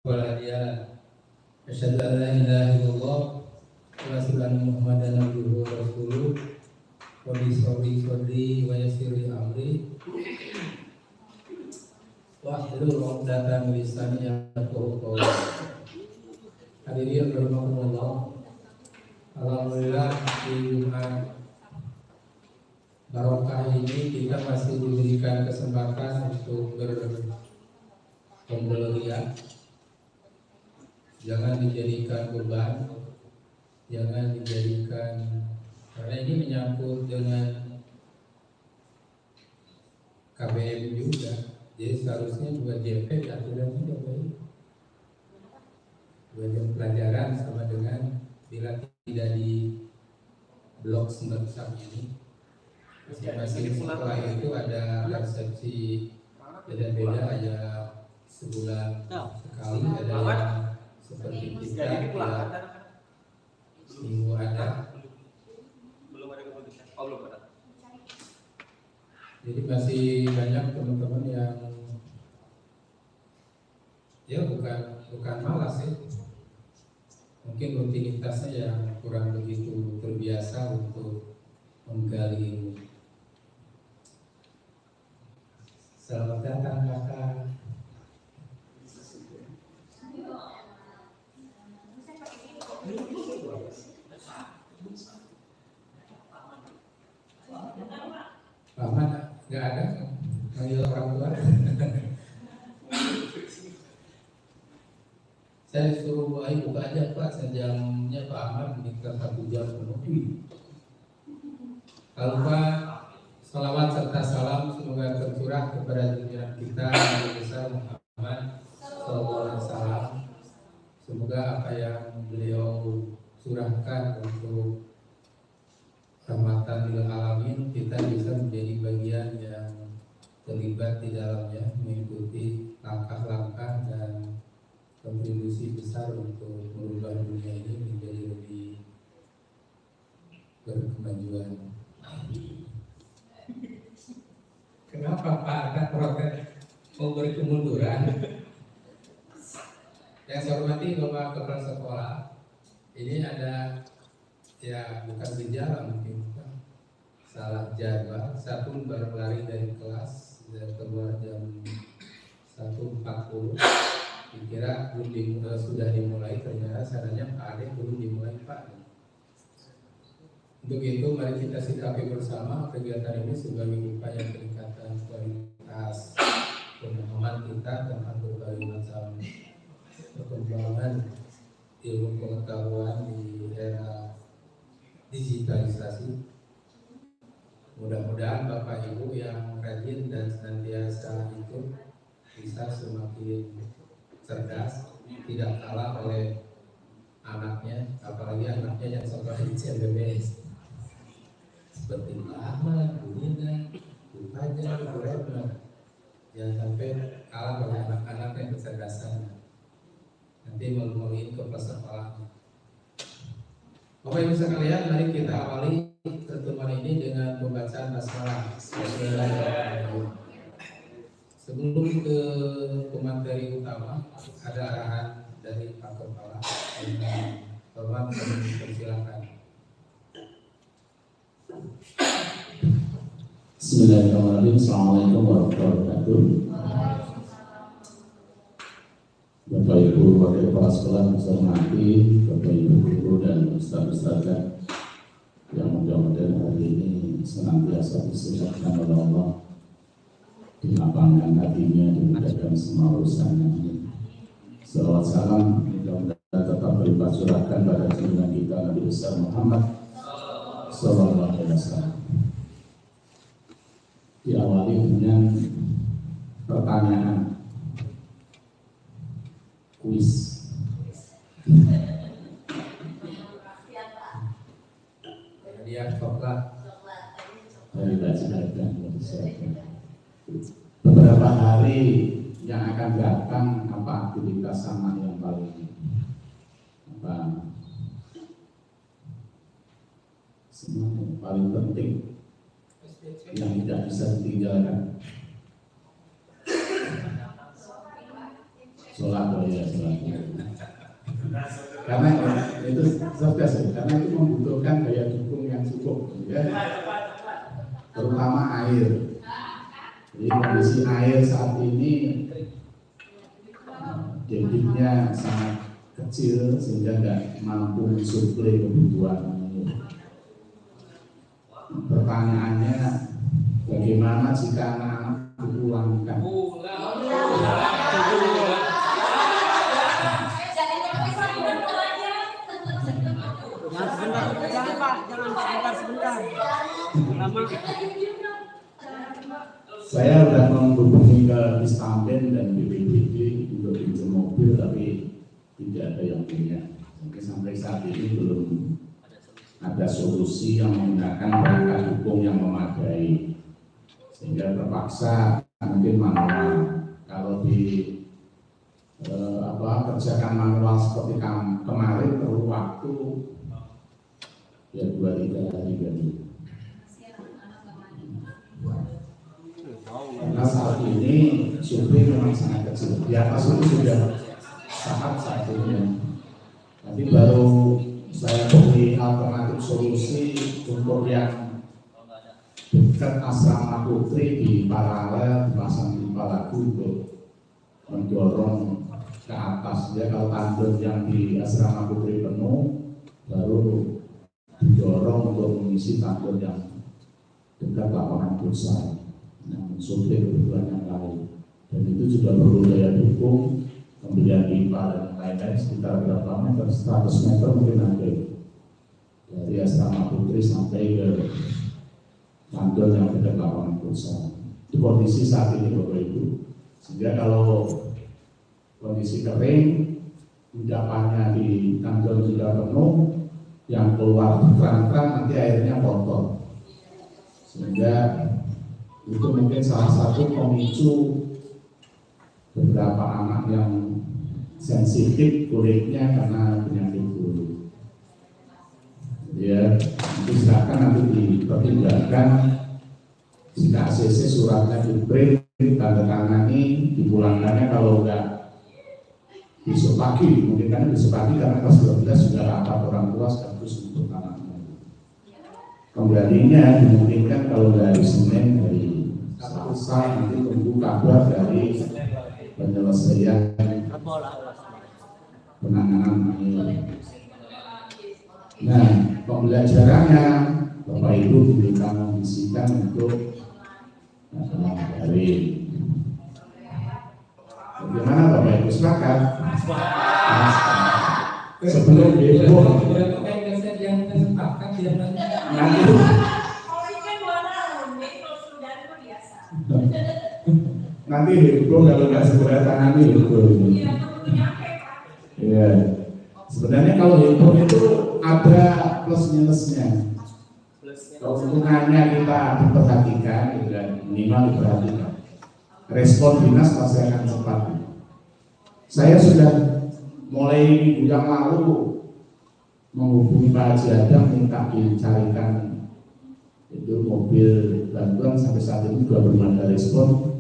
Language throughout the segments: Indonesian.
Waladiyalah. Asyhadu an la ilaha illallah wa asyhadu anna Muhammadan abduhu wa rasuluh. Wa bi sholli wa yassiri amri wa hlul 'uqdatam min lisani yafqahu qawli. Hadirin rahimakumullah. Alhamdulillah di Jumat barokah ini kita masih diberikan kesempatan untuk berpembelian. Jangan dijadikan beban, jangan dijadikan, karena ini menyangkut dengan KBM juga. Jadi seharusnya juga JP aturannya juga jam pelajaran sama dengan bila tidak di blok semacam ini. Masing-masing sekolah itu ada resepsi beda-beda, ada sebulan sekali, ada yang seperti kita seminggu ada. Belum ada keputusan. Oh, belum ada. Jadi masih banyak teman-teman yang ya bukan malas sih, mungkin rutinitasnya yang kurang begitu terbiasa untuk menggali. Selamat datang kakak. Paman nggak ada manggil orang tua. Saya suruh Bu Ayu buka aja Pak, sejamnya Pak Ahmad dikira 1 jam penuh. Kalau Pak, salawat serta salam semoga tercurah kepada junjungan kita Nabi besar Muhammad SAW. Semoga apa yang beliau curahkan untuk rahmatan lil alamin, kita bisa menjadi bagian yang terlibat di dalamnya, mengikuti langkah-langkah dan kontribusi besar untuk merubah dunia ini menjadi lebih berkemajuan. Kenapa Pak ada protes mau berkemunduran? Yang saya hormati Bapak Kepala Sekolah, ini ada ya bukan gejala mungkin salah jadwal. Saya pun baru lari dari kelas dan keluar jam 1.40. Dikira sudah dimulai, ternyata sarannya Pak Ade belum dimulai Pak. Untuk itu mari kita sikapi bersama kegiatan ini sebagai upaya peningkatan kualitas pemahaman kita tentang berbagai macam perkembangan ilmu pengetahuan di era digitalisasi. Mudah-mudahan Bapak Ibu yang rajin dan senantiasa itu bisa semakin cerdas, tidak kalah oleh anaknya, apalagi anaknya yang sekolah di CBBS seperti Pak Ahmad, Bu Nina, Bu Fajar, Bu Retno. Jangan sampai kalah oleh anak-anak yang kecerdasan, nanti malu-maluin ke sekolahnya. Bapak Ibu sekalian, mari kita awali pertemuan ini dengan pembacaan basmalah. Bismillahirrahmanirrahim. Sebelum ke pemateri utama, ada arahan dari Pak Kepala. Bapak kami persilakan. Bismillahirrahmanirrahim. Assalamualaikum warahmatullahi wabarakatuh. Bapak Ibu Wakil Kepala Sekolah yang saya hormati, Bapak Ibu guru dan ustaz-ustazah yang mudah-mudahan hari ini senantiasa disehatkan oleh Allah, dilapangkan hatinya, dimudahkan semua urusannya. Salawat salam mudah-mudahan tetap berlimpah curahkan pada junjungan kita Nabi besar Muhammad Sallallahu Alaihi Wasallam. Diawali dengan pertanyaan kuis. Hadiah coklat Dari Bajikan dan beberapa hari yang akan datang, apa aktivitas sama yang paling semuanya paling penting yang tidak bisa ditinggalkan? sholat ya sholat. Karena itu cerdas ya, karena itu membutuhkan daya dukung yang cukup, ya. Terutama air. Jadi kondisi air saat ini debitnya sangat kecil sehingga nggak mampu mensuplai kebutuhan. Pertanyaannya, bagaimana jika anak-anak dipulangkan? Jangan Pak, jangan sebentar. Lama. Saya sudah menghubungi ke Istamben dan BPBD untuk pinjam mobil, tapi tidak ada yang punya. Sampai saat ini belum ada solusi yang menggunakan perangkat hukum yang memadai, sehingga terpaksa mungkin manual. Kalau kerjakan manual seperti kemarin perlu waktu ya 2-3 hari gitu. Karena saat ini supir memang sangat kecil, di atas itu sudah sangat satunya. Tapi baru saya beri alternatif solusi untuk yang dekat asrama putri di paralel dipasang pipa lagu untuk mendorong ke atas. Ya, kalau tandon yang di asrama putri penuh, baru didorong untuk mengisi tandon yang dekat lapangan futsal yang mensuplai kebutuhan yang lain. Dan itu juga perlu daya dukung, pembelian pipa dan lain-lain sekitar berapa meter, 100 meter mungkin ada dari asrama putri sampai ke tandon yang dekat lapangan futsal. Itu kondisi saat ini Bapak Ibu. Sehingga kalau kondisi kering, endapannya di tandon sudah penuh, yang keluar keran-keran nanti airnya kotor. Sehingga itu mungkin salah satu pemicu beberapa anak yang sensitif kulitnya karena penyakit kulit. Ya, nanti silakan nanti dipertimbangkan jika ACC suratnya di-print, tanda tangani, dipulangkannya kalau enggak besok pagi, mungkin kan besok pagi karena kelas 12 sudah rapat orang tua sekaligus untuk anaknya. Kembalinya dimungkinkan kalau dari Senin dari Selasa nanti tunggu kabar dari penyelesaian penanganan ini. Nah, pembelajarannya Bapak Ibu kita mengisikan untuk dari bagaimana Bapak Ibu sepakat? Sebelum heboh nanti heboh kalau nggak segera tangani heboh. Iya. Sebenarnya kalau heboh itu ada plus minusnya. Keuntungannya kita diperhatikan, minimal diperhatikan. Respon dinas pasti akan cepat. Saya sudah mulai minggu yang lalu menghubungi Pak Haji Adam minta dicarikan itu mobil bantuan, sampai saat ini belum ada respon.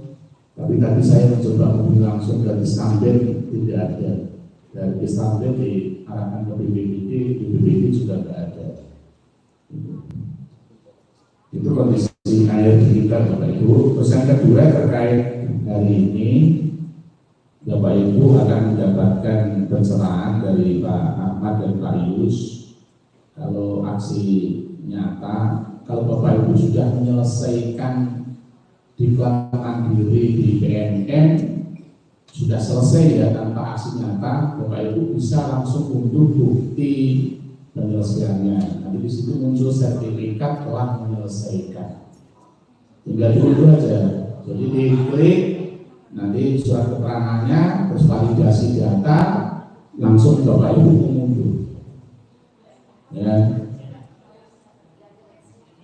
Tapi tadi saya mencoba menghubungi langsung dari Istamben, tidak ada. Dari Istamben diarahkan ke BPBD, di BPBD juga tidak ada. Itu kondisi air kita Bapak Ibu. Terus yang kedua terkait hari ini, Bapak Ibu akan mendapatkan pencerahan dari Pak Ahmad dan Pak Yus. Kalau aksi nyata, kalau Bapak Ibu sudah menyelesaikan diklat mandiri di BNN, sudah selesai ya tanpa aksi nyata, Bapak Ibu bisa langsung unduh bukti penyelesaiannya. Nanti di situ muncul sertifikat telah menyelesaikan. Tinggal diunduh aja. Jadi diklik, nanti surat keterangannya, terus validasi data, langsung Bapak Ibu mengunduh. Ya.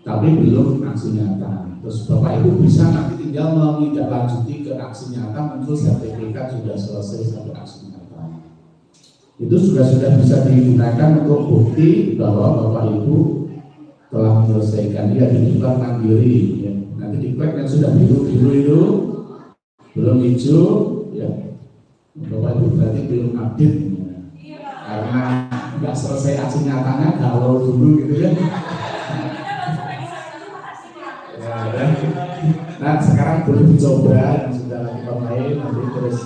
Tapi belum aksi nyata. Terus Bapak Ibu bisa nanti tinggal menindaklanjuti ke aksi nyata, muncul sertifikat sudah selesai sampai aksi nyata. Itu juga sudah bisa digunakan untuk bukti bahwa Bapak Ibu telah menyelesaikan dia di diklat mandiri. Ya. Nanti diklat yang sudah biru itu belum hijau, ya Bapak Ibu berarti belum update karena nggak selesai aksi nyatanya galau dulu gitu kan. Nah sekarang boleh dicoba yang sudah lagi pemain nanti terus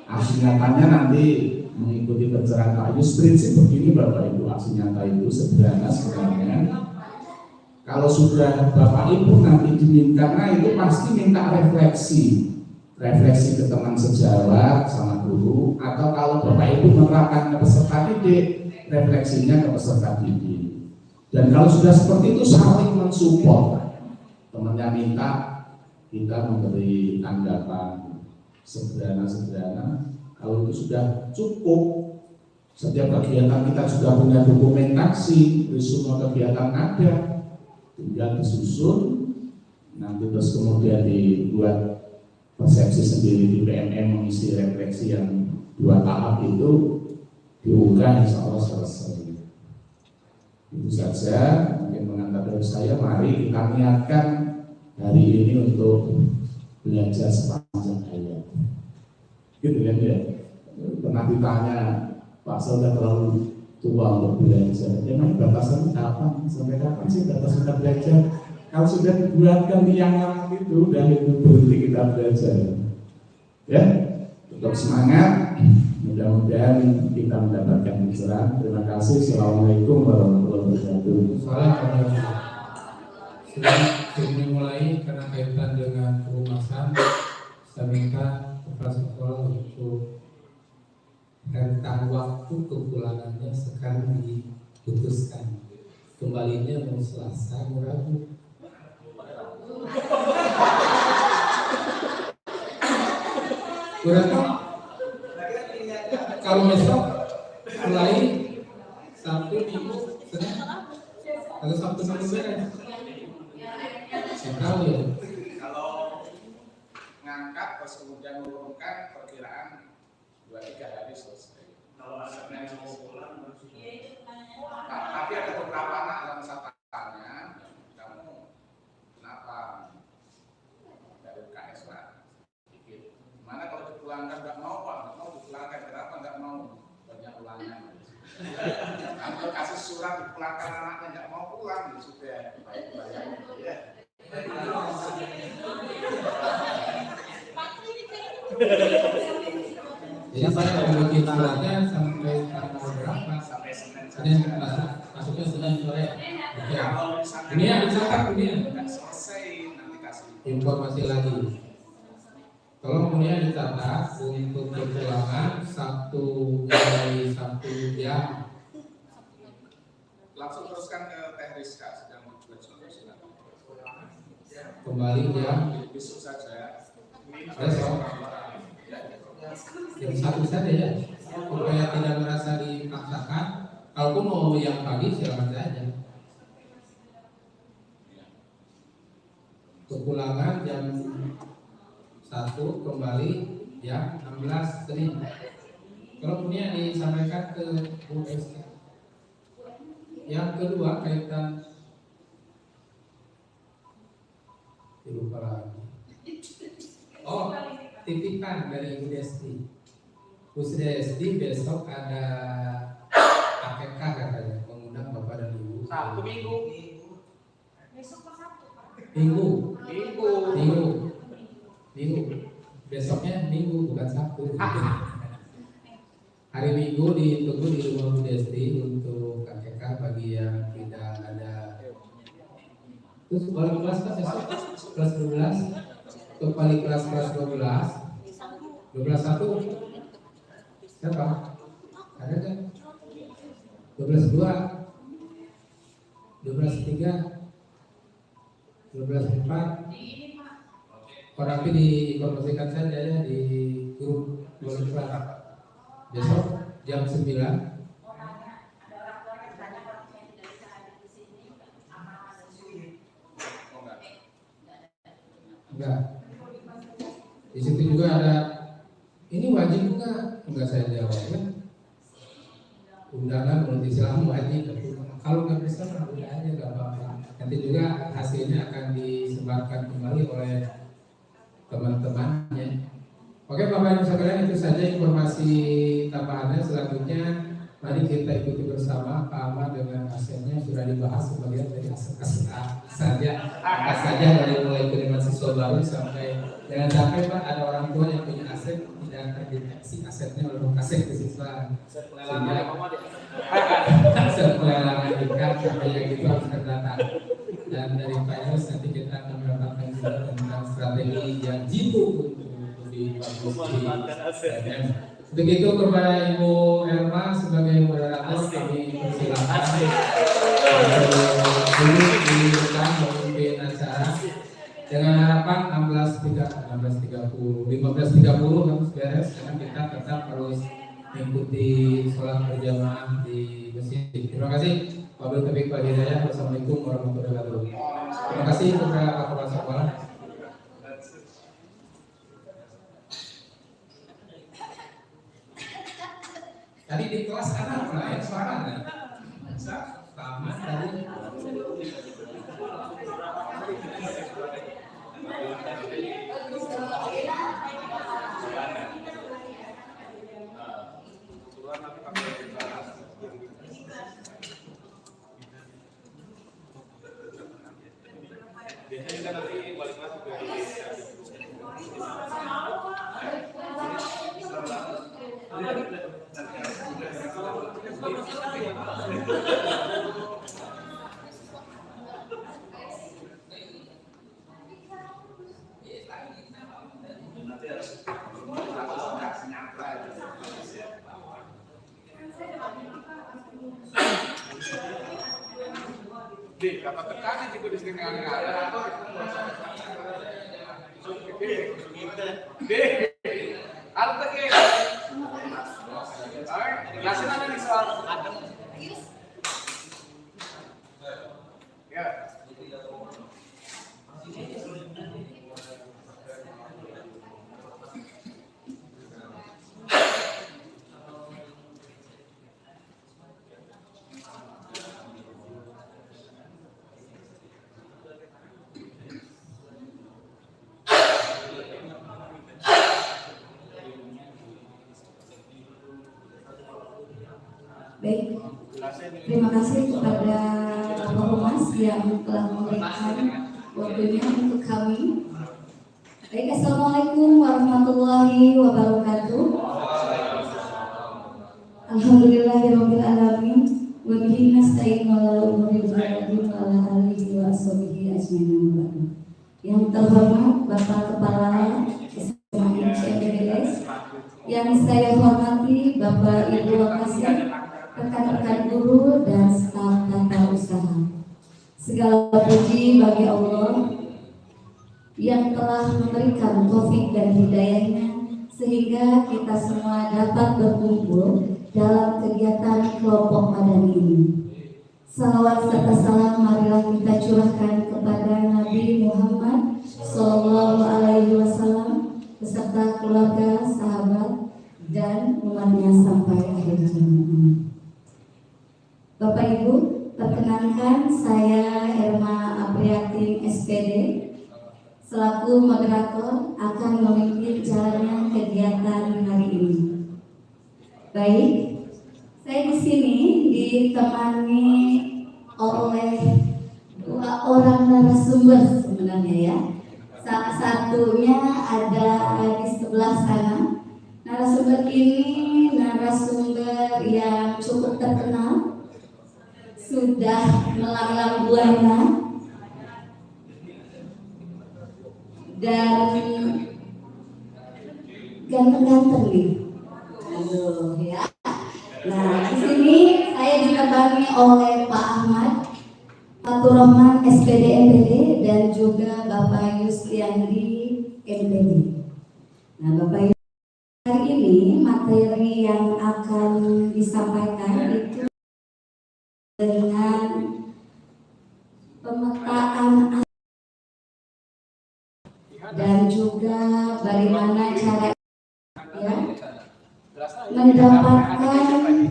aksi nyatanya nanti mengikuti pencerahan Pak Yus. Prinsip begini Bapak Ibu, aksi nyata itu sederhana sebenarnya. Kalau sudah Bapak Ibu nanti diminta, nah itu pasti minta refleksi ke teman sejawat sama guru, atau kalau Bapak Ibu menerapkan ke peserta didik, refleksinya ke peserta didik. Dan kalau sudah seperti itu saling mensupport. Temannya minta, kita memberi tanggapan sederhana-sederhana. Kalau itu sudah cukup, setiap kegiatan kita sudah punya dokumentasi, di semua kegiatan ada, tinggal disusun, nanti terus kemudian dibuat persepsi sendiri di PMM mengisi refleksi yang 2 tahap itu diunggah, insya Allah selesai. Itu saja mungkin mengantar dari saya. Mari kita niatkan hari ini untuk belajar sepanjang hayat. Gitu kan ya. Pernah ditanya, Pak Saudara terlalu tua untuk belajar. Emang batasan kapan? Sampai kapan sih batasan kita belajar? Kalau sudah dibuatkan tiang itu, dan itu berhenti kita belajar. Ya, tetap semangat. Mudah-mudahan kita mendapatkan pencerahan. Terima kasih. Assalamualaikum warahmatullahi wabarakatuh. Sebelum dimulai, karena kaitan dengan perumahan, saya minta kepala sekolah untuk rentang waktu kepulangannya sekarang diputuskan. Kembalinya mau Selasa, mau Rabu. Berarti kalau besok mulai Sabtu, Minggu, Senin atau Sabtu Minggu beres? Saya tahu ya. Kalau ngangkat terus kemudian menurunkan perkiraan 2-3 hari selesai. Kalau Senin mau pulang, tapi ada beberapa anak yang saya tanya, kamu kenapa dari UKS Pak? Mana kalau dipulangkan nggak mau Pak, nggak mau dipulangkan, kenapa nggak mau? Banyak ulangan. Kalau kasih surat dipulangkan anaknya nggak mau pulang, ya sudah baik-baik ya. Jadi saya memiliki suratnya sampai tanggal berapa? Sampai Senin. Masuknya Senin sore. Oke. Kalau misalnya Ini yang dicatat ini nggak selesai, nanti kasih informasi lagi. Tolong kemudian dicatat untuk kepulangan Sabtu mulai Sabtu jam. Langsung teruskan ke Teh Rizka sedang membuat solusi. Kembali jam Besok saja. besok jam 1 saja ya, supaya tidak merasa dipaksakan. Kalaupun mau yang pagi silakan saja. Kepulangan jam 1, kembali jam 16 Senin. Kalau kemudian disampaikan ke Bu SK. Yang kedua kaitan lupa lagi. Oh, titipan dari Ibu Desti. Bu Desti besok ada AKK katanya, mengundang Bapak dan Ibu. Sabtu Minggu. Minggu. Besoknya Minggu bukan Sabtu. Hari Minggu ditunggu di rumah Bu Desti untuk AKK bagi yang tidak ada. Terus balik kelas kan besok kelas 12. Untuk balik kelas 12 1 siapa? Ada kan? 12 2 12 3 12 4 Tapi diinformasikan saja ya di grup balik kelas besok jam 9. Enggak. Di situ juga ada, ini wajib enggak saya jawab ya. Undangan menurut Islam wajib, tapi kalau nggak bisa udah aja nggak apa-apa. Nanti juga hasilnya akan disebarkan kembali oleh teman-temannya. Oke Bapak Ibu sekalian, itu saja informasi tambahannya. Selanjutnya mari kita ikuti bersama Pak Ahmad dengan asetnya sudah dibahas sebagian dari aset-aset saja dari mulai penerimaan siswa baru sampai jangan sampai Pak ada orang tua yang punya aset tidak terdeteksi asetnya oleh aset ke siswa sehingga aset pelelangan ikan sampai yang itu harus terdata. Dan dari Pak Yus nanti kita akan mendapatkan juga tentang strategi yang jitu untuk dibangun. Begitu kepada Ibu Elma sebagai moderator kami persilakan duduk di depan memimpin acara dengan harapan 15.30 harus beres karena kita tetap harus mengikuti sholat berjamaah di masjid. Terima kasih. Wabillahi taufiq wal hidayah. Wassalamualaikum warahmatullahi wabarakatuh. Terima kasih kepada kepala sekolah. Tadi di kelas anak lain suaranya sama tadi. Biasanya kan nanti balik lagi ke kata tekanan juga di sini ada. Alta ke. Jelasin ada nih soal. Ya. Baik, terima kasih kepada Bapak Humas yang telah memberikan waktunya untuk kami. Baik, Assalamualaikum warahmatullahi wabarakatuh. Alhamdulillahirabbil alamin wa bihi nasta'in ala umuri dunya wa ala alihi wa sahbihi ajmain. Yang terhormat Bapak Kepala SMA ICMDS, yang saya hormati Bapak Ibu Wakasih, rekan-rekan guru dan staf tata usaha. Segala puji bagi Allah yang telah memberikan taufik dan hidayahnya sehingga kita semua dapat berkumpul dalam kegiatan kelompok madani ini. Salawat serta salam marilah kita curahkan kepada Nabi Muhammad SAW beserta keluarga, sahabat, dan umatnya sampai akhir zaman. Bapak Ibu, perkenankan saya Erma Apriyatin SPD selaku moderator akan memimpin jalannya kegiatan hari ini. Baik, saya di sini ditemani oleh dua orang narasumber sebenarnya ya. Salah satunya ada di sebelah sana. Narasumber ini narasumber yang cukup terkenal, sudah melanglang buana dan ganteng-ganteng nih. Aduh ya. Nah, di sini saya ditemani oleh Pak Ahmad Fatur Rahman SPD MPD dan juga Bapak Yustiandi MPD. Nah, Bapak Yustiandi, hari ini materi yang akan disampaikan itu dengan pemetaan dan juga bagaimana cara ya, mendapatkan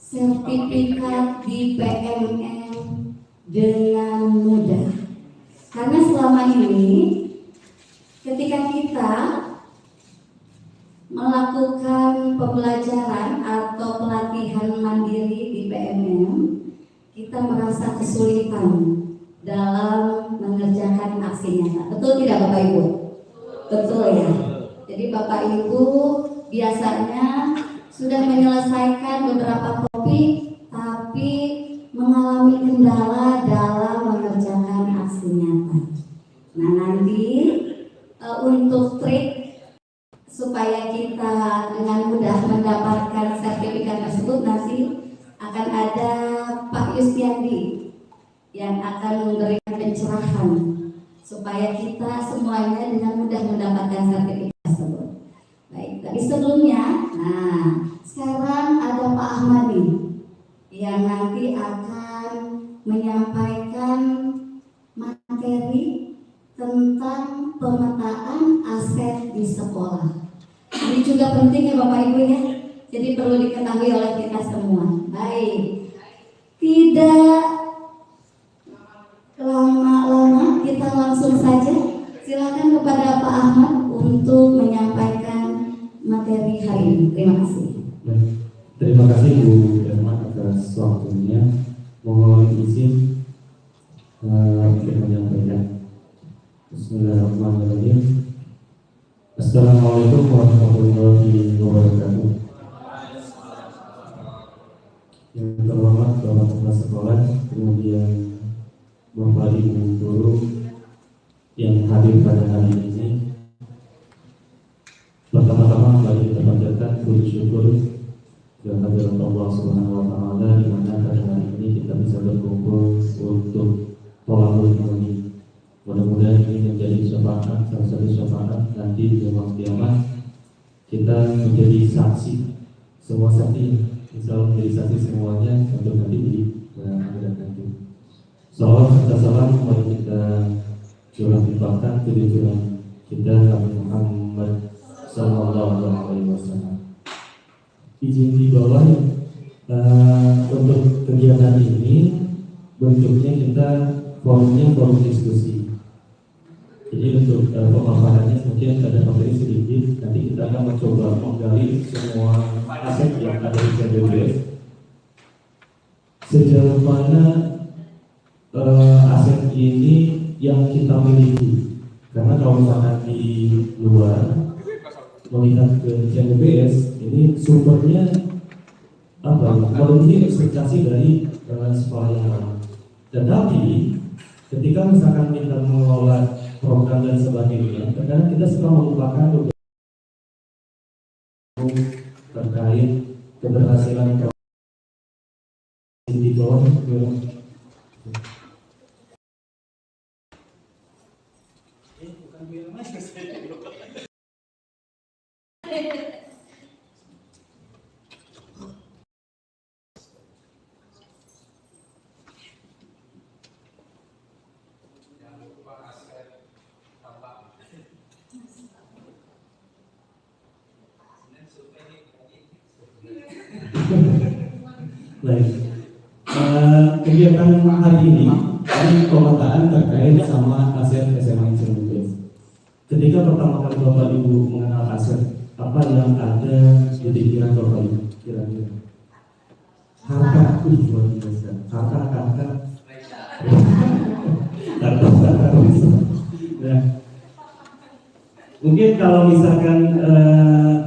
sertifikat di PNM dengan mudah. Karena selama ini ketika kita melakukan pembelajaran atau pelatihan mandiri di PMM, kita merasa kesulitan dalam mengerjakan aksi nyata. Betul tidak Bapak Ibu? Betul ya. Jadi Bapak Ibu biasanya sudah menyelesaikan beberapa topik, tapi mengalami kendala dalam mengerjakan aksi nyata. Nah nanti untuk trik supaya kita dengan mudah mendapatkan sertifikat tersebut, nanti akan ada Pak Yustiandi yang akan memberikan pencerahan supaya kita semuanya dengan mudah mendapatkan sertifikat tersebut. Baik, tapi sebelumnya, nah sekarang ada Pak Ahmadi yang nanti akan menyampaikan materi tentang pemetaan aset di sekolah. Ini juga penting ya Bapak Ibu ya. Jadi perlu diketahui oleh kita semua. Baik, tidak lama-lama kita langsung saja. Silakan kepada Pak Ahmad untuk menyampaikan materi hari ini. Terima kasih. Terima kasih Bu Irma atas waktunya. Mohon izin untuk menyampaikan. Bismillahirrahmanirrahim. Assalamualaikum warahmatullahi wabarakatuh. Yang terhormat Bapak Kepala Sekolah, kemudian Bapak Ibu guru yang hadir pada hari ini. Pertama-tama mari kita panjatkan puji syukur kehadirat Allah Subhanahu wa taala di mana pada hari ini kita bisa berkumpul untuk tolabul ilmi. Mudah-mudahan ini menjadi syafaat, salah satu syafaat nanti di yaumul kiamat kita menjadi saksi, semua saksi, insya Allah menjadi saksi semuanya untuk nanti di akhirat nanti. Salawat serta salam mari kita curah limpahkan ke junjungan kita Nabi Muhammad Sallallahu Alaihi Wasallam. Izin di bawah untuk kegiatan ini bentuknya kita forumnya forum diskusi. Jadi untuk pemaparannya mungkin ada materi sedikit. Nanti kita akan mencoba menggali semua aset yang ada di CBBS. Sejauh mana aset ini yang kita miliki. Karena kalau misalkan di luar melihat ke CBBS ini sumbernya apa? Memenuhi ekspektasi dari sekolah yang lain. Tetapi ketika misalkan kita mengelola program dan sebagainya, kadang kita suka melupakan beberapa terkait keberhasilan di bawah. Baik, kegiatan hari ini pemetaan terkait sama aset SMA Cirebon. Ketika pertama kali Bapak Ibu mengenal aset, apa yang ada di pikiran Bapak Ibu kira-kira? Harta, luar biasa. Harta. Nah, mungkin kalau misalkan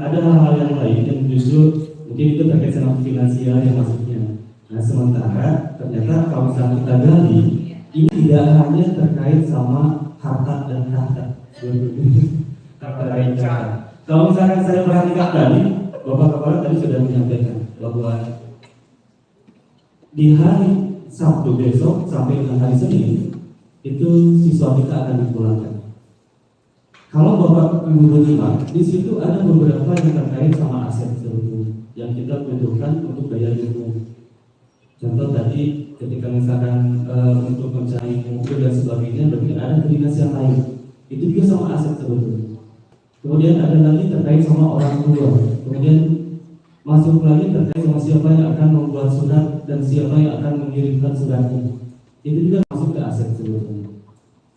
ada hal-hal yang lain yang justru mungkin itu terkait sama finansial yang masuknya. Nah, sementara ternyata kalau misalnya kita gali, ini tidak hanya terkait sama harta dan harta. Kalau misalkan saya perhatikan tadi, Bapak Kepala tadi sudah menyampaikan bahwa di hari Sabtu besok sampai dengan hari Senin itu siswa kita akan dipulangkan. Kalau Bapak Ibu menyimak, di situ ada beberapa yang terkait sama aset sebetulnya yang kita butuhkan untuk daya dukung. Contoh tadi ketika misalkan untuk mencari mobil dan sebagainya, berarti ada ke dinas yang lain. Itu juga sama aset sebetulnya. Kemudian ada lagi terkait sama orang tua. Kemudian masuk lagi terkait sama siapa yang akan membuat surat dan siapa yang akan mengirimkan suratnya. Itu juga masuk ke aset sebetulnya.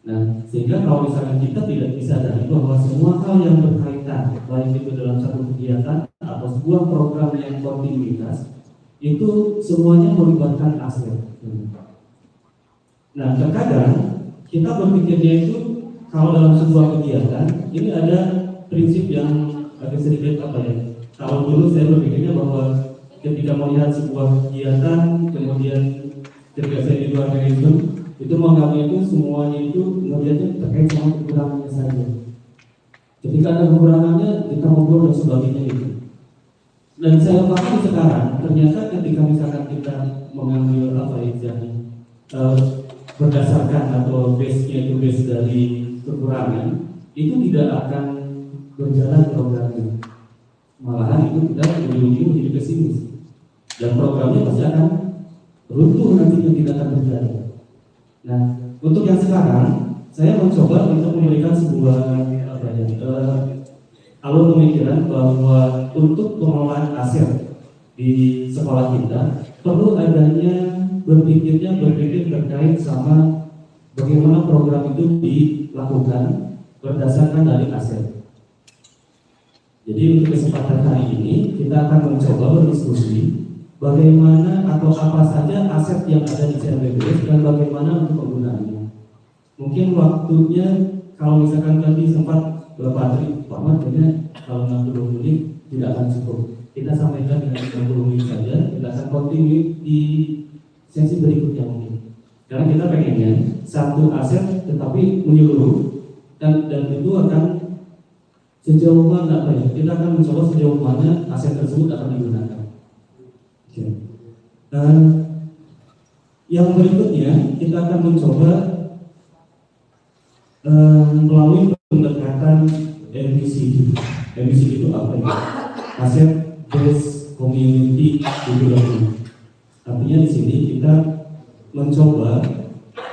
Nah, sehingga kalau misalkan kita tidak bisa dari bahwa semua hal yang berkaitan kegiatan, baik itu dalam satu kegiatan atau sebuah program yang kontinuitas, itu semuanya melibatkan aset. Nah, terkadang kita berpikirnya itu kalau dalam sebuah kegiatan ini ada prinsip yang agak sedikit Kalau dulu saya berpikirnya bahwa ketika melihat sebuah kegiatan, kemudian ketika saya di luar itu menganggapnya itu semuanya itu melihatnya terkait sama kekurangannya saja. Ketika ada kekurangannya, kita ngobrol dan sebagainya itu. Dan saya pahami sekarang, ternyata ketika misalkan kita mengambil berdasarkan atau base-nya itu base dari kekurangan, itu tidak akan berjalan programnya. Malahan itu kita ujung-ujung menjadi pesimis. Dan programnya pasti akan runtuh nantinya, tidak akan berjalan. Nah, untuk yang sekarang, saya mencoba untuk memberikan sebuah alur pemikiran bahwa untuk pengelolaan aset di sekolah kita perlu adanya berpikir terkait sama bagaimana program itu dilakukan berdasarkan dari aset. Jadi untuk kesempatan hari ini kita akan mencoba berdiskusi bagaimana atau apa saja aset yang ada di CLBBS dan bagaimana untuk penggunaannya. Mungkin waktunya kalau misalkan tadi sempat Bapak Tri, Pak Mat, kalau 60 menit tidak akan cukup. Kita sampaikan dengan 60 menit saja, kita akan continue di sesi berikutnya mungkin. Karena kita pengennya satu aset tetapi menyeluruh dan itu akan sejauh mana kita akan mencoba sejauh mana aset tersebut akan digunakan. Dan yang berikutnya kita akan mencoba melalui pendekatan MBCD. MBCD itu apa ya? Asset Based Community Development. Artinya di sini kita mencoba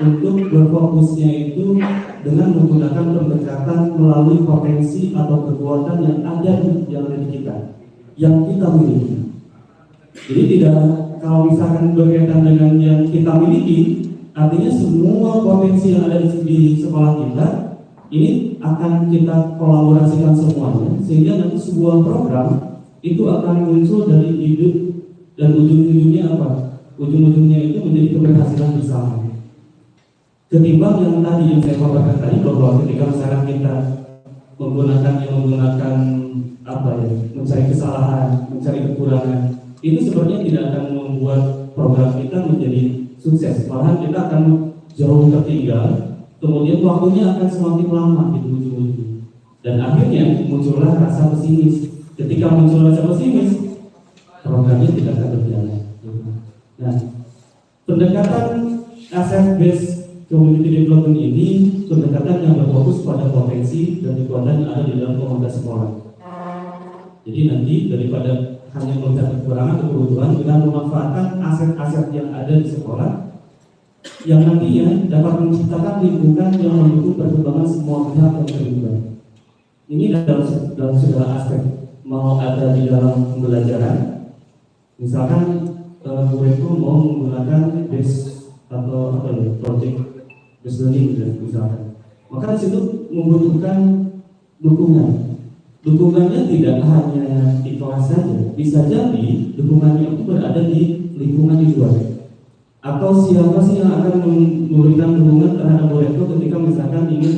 untuk berfokusnya itu dengan menggunakan pendekatan melalui potensi atau kekuatan yang ada di kita, yang kita miliki. Jadi tidak, kalau misalkan berkaitan dengan yang kita miliki, artinya semua potensi yang ada di sekolah kita ini akan kita kolaborasikan semuanya, sehingga nanti sebuah program itu akan muncul dari ide dan ujung-ujungnya apa? Ujung-ujungnya itu menjadi keberhasilan bersama. Ketimbang yang tadi yang saya paparkan tadi bahwa ketika misalkan kita menggunakan mencari kesalahan, mencari kekurangan, itu sebenarnya tidak akan membuat program kita menjadi sukses. Malahan kita akan jauh tertinggal, kemudian waktunya akan semakin lama di ujung-ujung. Dan akhirnya muncullah rasa pesimis. Ketika muncul rasa pesimis, programnya tidak akan berjalan. Nah, pendekatan asset based community development ini pendekatan yang berfokus pada potensi dan kekuatan yang ada di dalam komunitas sekolah. Jadi nanti daripada hanya melihat kekurangan atau kebutuhan, kita memanfaatkan aset-aset yang ada di sekolah yang nantinya dapat menciptakan lingkungan yang mendukung perkembangan semua pihak yang terlibat. Ini dalam segala aspek, mau ada di dalam pembelajaran, misalkan muridku mau menggunakan base atau project based learning misalkan, maka di situ membutuhkan dukungan. Dukungannya tidak hanya di kelas saja, bisa jadi dukungannya itu berada di lingkungan di luar. Atau siapa sih yang akan memberikan dukungan terhadap murid itu ketika misalkan ingin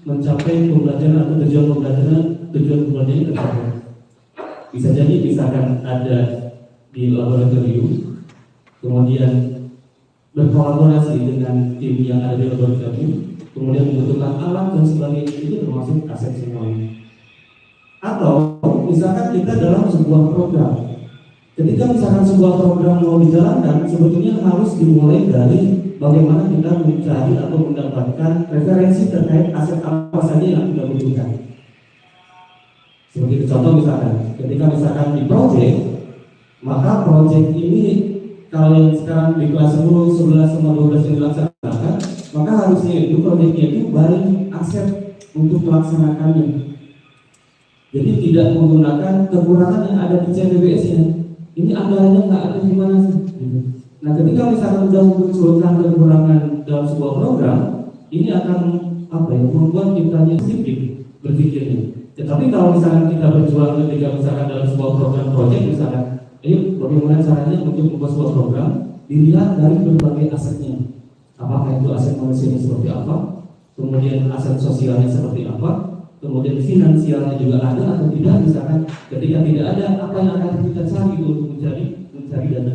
mencapai pembelajaran atau tujuan pembelajaran tercapai. Bisa jadi misalkan ada di laboratorium, kemudian berkolaborasi dengan tim yang ada di laboratorium, kemudian membutuhkan alat dan sebagainya, itu termasuk aset semuanya. Atau misalkan kita dalam sebuah program, ketika misalkan sebuah program mau dijalankan, sebetulnya harus dimulai dari bagaimana kita mencari atau mendapatkan referensi terkait aset apa saja yang kita butuhkan. Seperti contoh misalkan, ketika misalkan di project, maka project ini kalau yang sekarang di kelas 10, 11, sama 12 yang dilaksanakan, maka harusnya itu projectnya itu banyak aset untuk melaksanakannya. Jadi tidak menggunakan kekurangan yang ada di CBBS-nya. Ini anggarannya nggak ada di mana sih? Nah, ketika misalkan sudah memunculkan kekurangan dalam sebuah program, ini akan membuat kitanya sedikit berpikirnya. Tetapi kalau misalkan kita berjuang ketika misalkan dalam sebuah program proyek misalkan, bagaimana caranya untuk membuat sebuah program dilihat dari berbagai asetnya. Apakah itu aset manusianya seperti apa, kemudian aset sosialnya seperti apa, kemudian finansialnya juga ada atau tidak. Misalkan ketika tidak ada, apa yang akan kita cari untuk mencari dana.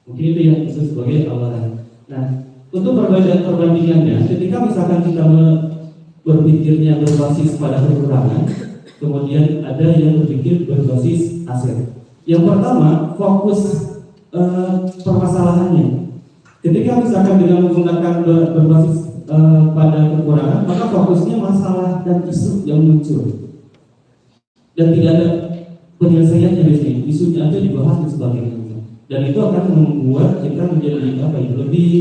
Mungkin itu yang itu sebagai awalan. Nah, untuk perbandingannya, ketika misalkan kita berpikirnya berbasis pada kekurangan, kemudian ada yang berpikir berbasis aset. Yang pertama, fokus permasalahannya. Ketika misalkan dengan menggunakan berbasis pada kekurangan, maka fokusnya masalah dan isu yang muncul, dan tidak ada penyelesaiannya di sini. Isunya aja dibahas dan sebagainya. Dan itu akan membuat kita menjadi lebih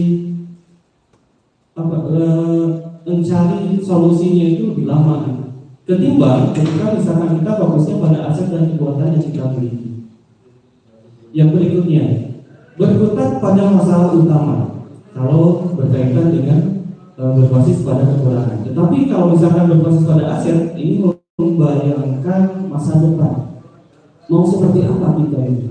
mencari solusinya itu lebih lama ketimbang ketika misalkan kita fokusnya pada aset dan kekuatan yang kita miliki. Yang berikutnya, berkutat pada masalah utama kalau berkaitan dengan berbasis pada kekurangan. Tetapi kalau misalkan berbasis pada aset, ini membayangkan masa depan, mau seperti apa kita ini.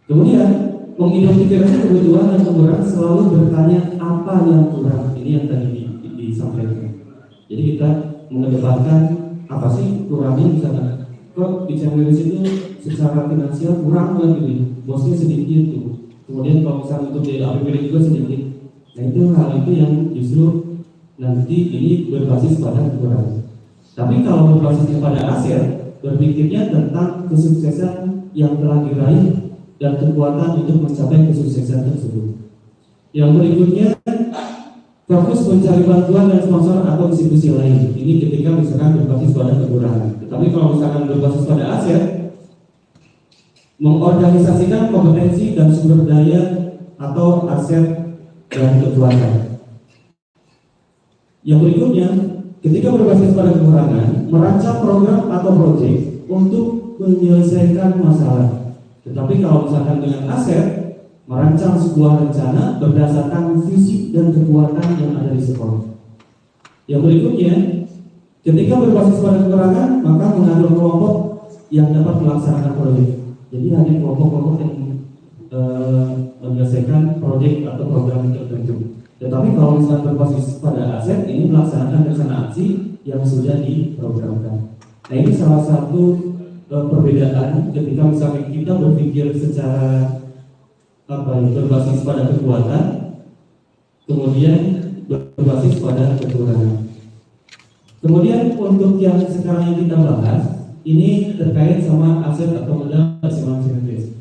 Kemudian mengidentifikasi kebutuhan dan kekurangan, selalu bertanya apa yang kurang. Ini yang tadi disampaikan. Jadi kita mengedepankan apa sih kurangnya, misalnya kok di Cemberis itu secara finansial kurang banget gitu, bosnya sedikit tuh. Kemudian kalau misalnya untuk di APBD juga sedikit. Nah itu hal itu yang justru nanti ini berbasis pada kekurangan. Tapi kalau berbasisnya pada aset, berpikirnya tentang kesuksesan yang telah diraih dan kekuatan untuk mencapai kesuksesan tersebut. Yang berikutnya, fokus mencari bantuan dan sponsor atau institusi lain. Ini ketika misalkan berbasis pada kekurangan. Tetapi kalau misalkan berbasis pada aset, mengorganisasikan kompetensi dan sumber daya atau aset dan kekuatan. Yang berikutnya, ketika berbasis pada kekurangan, merancang program atau proyek untuk menyelesaikan masalah. Tetapi kalau misalkan dengan aset, merancang sebuah rencana berdasarkan visi dan kekuatan yang ada di sekolah. Yang berikutnya, ketika berbasis pada kekurangan, maka mengatur kelompok yang dapat melaksanakan proyek. Jadi hanya kelompok-kelompok yang menyelesaikan proyek atau program tertentu. Tetapi kalau misalkan berbasis pada aset, ini melaksanakan rencana aksi yang sudah diprogramkan. Nah ini salah satu perbedaan ketika misalnya kita berpikir secara berbasis pada kekuatan, kemudian berbasis pada kekurangan. Kemudian untuk yang sekarang yang kita bahas, ini terkait sama aset atau modal maksimal service.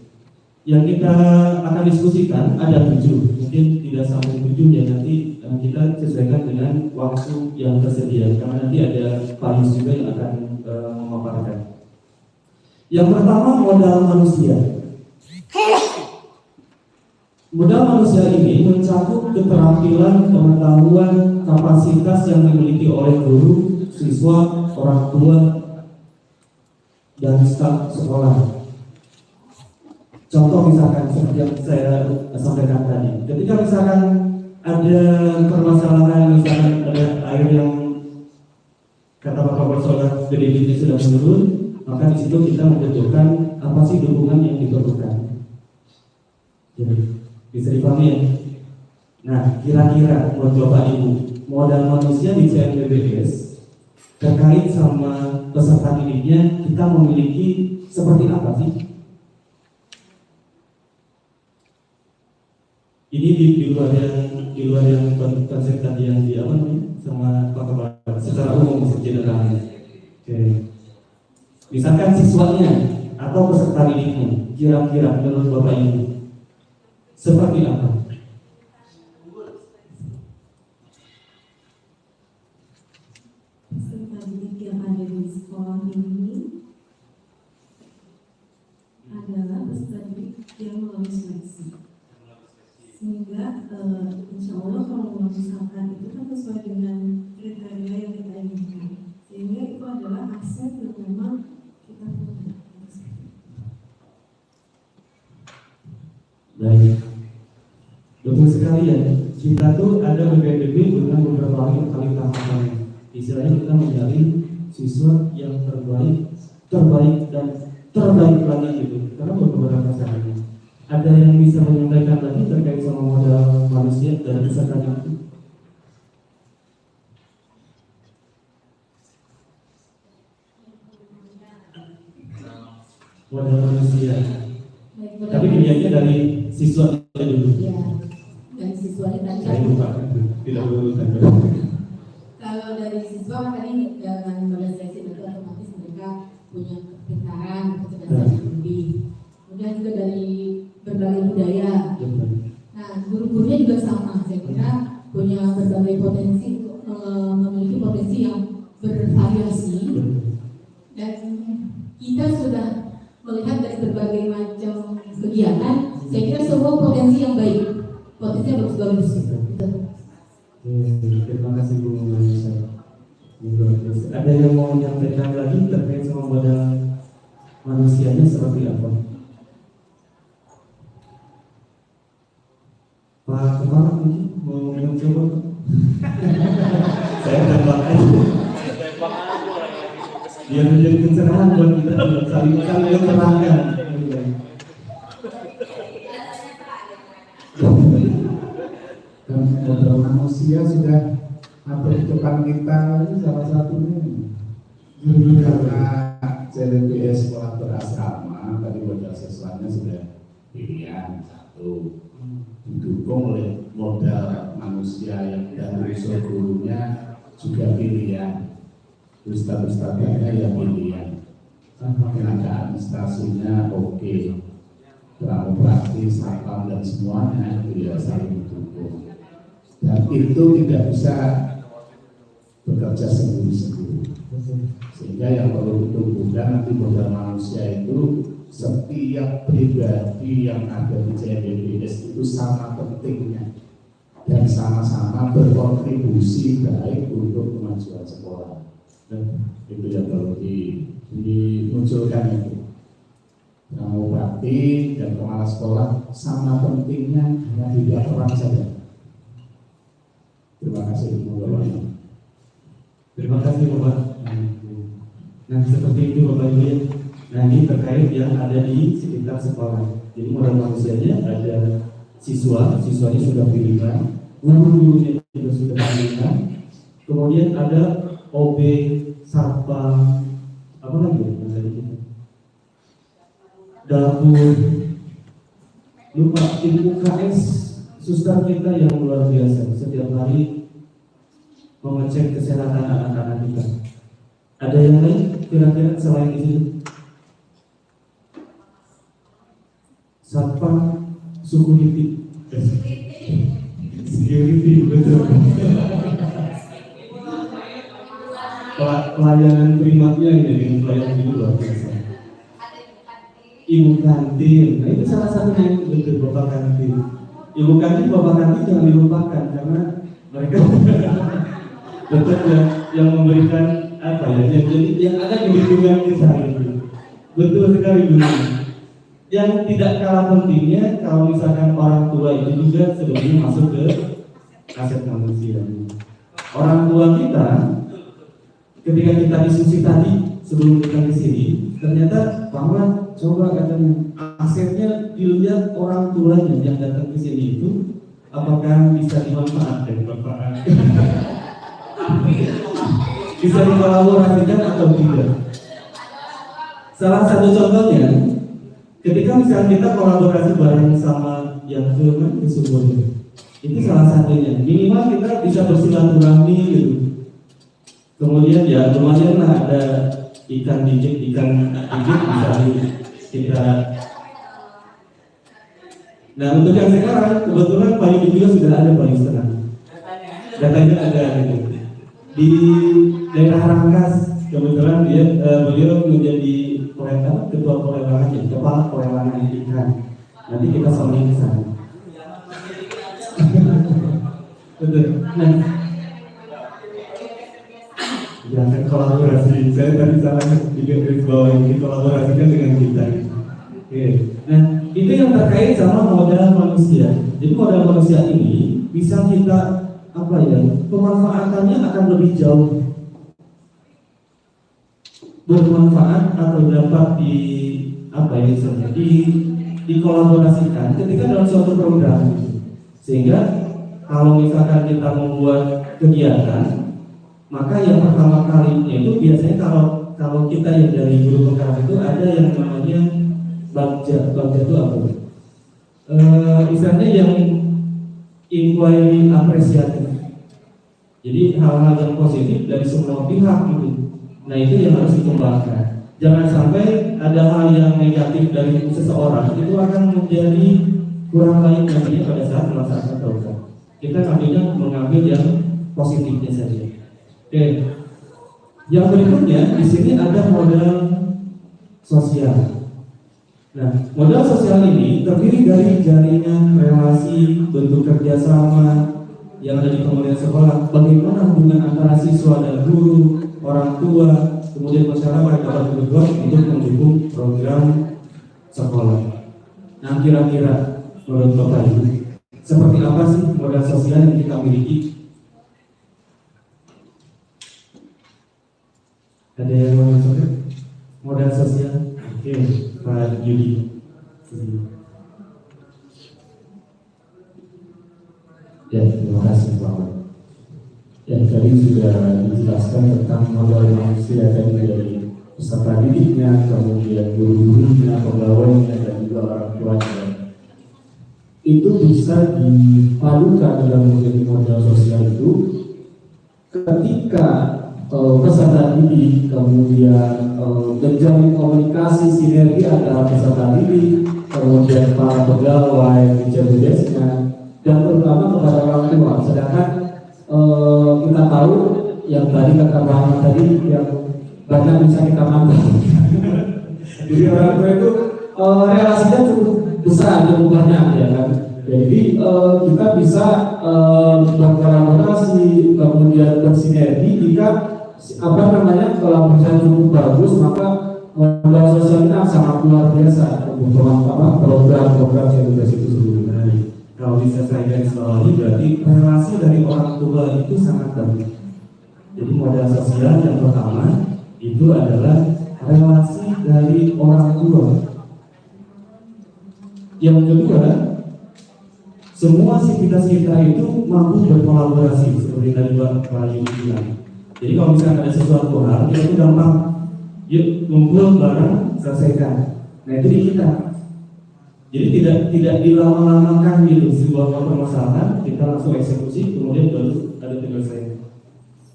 Yang kita akan diskusikan ada 7, mungkin tidak sampai 7 ya, nanti kita sesuaikan dengan waktu yang tersedia, karena nanti ada Pak juga yang akan memaparkan. Yang pertama, modal manusia. Modal manusia ini mencakup keterampilan, pengetahuan, kapasitas yang dimiliki oleh guru, siswa, orang tua, dan staf sekolah. Contoh misalkan seperti yang saya sampaikan tadi, ketika misalkan ada permasalahan, misalkan ada air yang kata Bapak Profesor debitnya sudah menurun, maka di situ kita membutuhkan apa sih dukungan yang diperlukan. Jadi bisa dipahami ya. Nah, kira-kira menurut Bapak Ibu, modal manusia di CNBBS terkait sama peserta didiknya kita memiliki seperti apa sih? Ini di luar yang konsep tadi yang di apa namanya sama Pak Kepala secara umum generalnya. Oke. Misalkan siswanya atau peserta didiknya, kira-kira menurut Bapak Ibu seperti apa? Peserta didik yang ada di sekolah ini adalah peserta didik yang melalui seleksi, sehingga insya Allah kalau misalkan itu kan sesuai dengan kriteria yang kita inginkan, sehingga itu adalah aset yang memang kita punya. Baik, betul sekali ya. Kita tuh ada BPDB dengan beberapa kali tahapannya. Istilahnya kita mencari siswa yang terbaik dan terbaik lagi gitu. Karena beberapa caranya. Ada yang bisa menyampaikan lagi terkait sama modal manusia dan misalkan itu? Modal manusia. Tapi dilihatnya dari siswa dulu. Ya, dari siswa tadi. Saya lupa, tidak berurusan. Kalau dari siswa makanya dengan modal seleksi itu otomatis mereka punya kepintaran, kecerdasan yang lebih. Kemudian juga dari berbagai budaya. Nah, guru-gurunya juga sama. Saya kira punya berbagai potensi, memiliki potensi yang bervariasi. Dan kita sudah melihat dari berbagai macam kegiatan, saya kira semua potensi yang baik, potensi yang bagus-bagus. Terima kasih Bu Manisha. Ada yang mau menyampaikan lagi terkait sama modal manusianya seperti apa? Pak Kepala mungkin mau mencoba? Saya tembak aja. Dia menjadi pencerahan buat kita saling terangkan. Dan modal manusia sudah hampir di depan kita, ini salah satunya karena CLBS sekolah berasrama tadi modal siswanya sudah pilihan satu, didukung oleh modal manusia yang dari unsur gurunya juga pilihan, ustadz-ustadznya yang pilihan, tenaga administrasinya oke, pramu praktis, satpam dan semuanya itu ya saling mendukung. Dan itu tidak bisa bekerja sendiri-sendiri. Sehingga yang perlu ditumbuhkan nanti modal manusia itu setiap pribadi yang ada di CLBS itu sama pentingnya dan sama-sama berkontribusi baik untuk kemajuan sekolah. Dan itu yang perlu dimunculkan itu. Pramu bakti dan kepala sekolah sama pentingnya hanya tidak orang saja. Terima kasih Bapak. Terima kasih Bapak. Nah seperti itu Bapak Ibu. Nah ini terkait yang ada di sekitar sekolah. Jadi modal manusianya ada siswanya sudah pilihan, guru-gurunya juga sudah pilihan. Kemudian ada OB, satpam, apa lagi yang tadi kita? Dapur, lupa tim UKS, suster kita yang luar biasa setiap hari mengecek kesehatan anak-anak kita. Ada yang lain kira-kira selain itu? Satpam, security, betul. Pelayanan primatnya ini pelayanan itu luar biasa. Ibu kantin, nah itu salah satu yang betul Bapak kantin. Ibu kantin, Bapak kantin jangan dilupakan karena mereka betul yang memberikan apa ya, jadi yang ada di lingkungan kita itu. Betul sekali Bu. Yang tidak kalah pentingnya kalau misalkan orang tua itu juga sebetulnya masuk ke aset manusia. Orang tua kita ketika kita diskusi tadi sebelum kita di sini, ternyata bahwa coba katanya asetnya dilihat orang tuanya yang datang ke sini itu apakah bisa dimanfaatkan Bapak? Bisa dikolaborasikan atau tidak? Salah satu contohnya ketika misalnya kita kolaborasi bareng sama yang ke sumbernya, itu salah satunya. Minimal kita bisa bersilaturahmi gitu. Kemudian ya lumayan lah ada ikan digit bisa kita. Nah untuk yang sekarang kebetulan payung juga sudah ada payung setengah. Datanya ada gitu. Di daerah Rangkas kebetulan beliau menjadi ketua pelelangan, kepala pelelangan ikan. Nanti kita soalnya ke sana. Betul. Nah, jangan kolaborasi. Saya tadi salah juga garis bawah ini kolaborasikan dengan kita. Oke. Nah, itu yang terkait sama modal manusia. Jadi modal manusia ini bisa kita apa ya? Pemanfaatannya akan lebih jauh bermanfaat atau dapat dikolaborasikan ketika dalam suatu program, sehingga kalau misalkan kita membuat kegiatan, maka yang pertama kalinya itu biasanya kalau kita yang dari guru penggerak itu ada yang namanya bagja itu apa? Misalnya yang inquiry apresiatif. Jadi hal-hal yang positif dari semua pihak gitu. Nah itu yang harus dikembangkan. Jangan sampai ada hal yang negatif dari seseorang itu akan menjadi kurang baik nantinya pada saat melaksanakan program. Kita mengambil yang positifnya saja. Oke. Yang berikutnya di sini ada modal sosial. Nah, modal sosial ini terdiri dari jaringan relasi, bentuk kerjasama yang ada di komunitas sekolah. Bagaimana hubungan antara siswa dan guru, orang tua, kemudian masyarakat dapat berbuat untuk mendukung program sekolah. Nah, kira-kira menurut Bapak Ibu, seperti apa sih modal sosial yang kita miliki? Ada yang mau masuk? Modal sosial? Oke, Pak Yudi. Ya, terima kasih Pak. Ya, tadi sudah dijelaskan tentang modal manusia tadi dari peserta didiknya, kemudian guru-gurunya, pegawainya, dan juga orang tuanya. Itu bisa dipadukan dalam menjadi modal sosial itu ketika peserta didik kemudian menjalin komunikasi sinergi antara peserta didik, kemudian para pegawai, BCBS-nya, dan terutama kepada orang tua. Sedangkan kita tahu yang tadi kata Rahmat tadi yang banyak bisa kita mantap. Jadi orang tua itu relasinya cukup besar, cukup banyak ya kan. Jadi kita bisa berkolaborasi kemudian bersinergi jika kolaborasi cukup bagus, maka modal sosial ini sangat luar biasa untuk program-program edukasi itu sendiri. Kalau bisa saya garis bawahi berarti relasi dari orang tua itu sangat bagus. Jadi modal sosial yang pertama itu adalah relasi dari orang tua. Yang kedua, semua sivitas kita itu mampu berkolaborasi seperti tadi Pak Yudi bilang. Jadi kalau misalnya ada sesuatu hal, kita itu gampang, yuk kumpul bareng selesaikan. Nah itu di kita. Jadi tidak dilama-lamakan gitu sebuah permasalahan, kita langsung eksekusi, kemudian baru ada penyelesaian.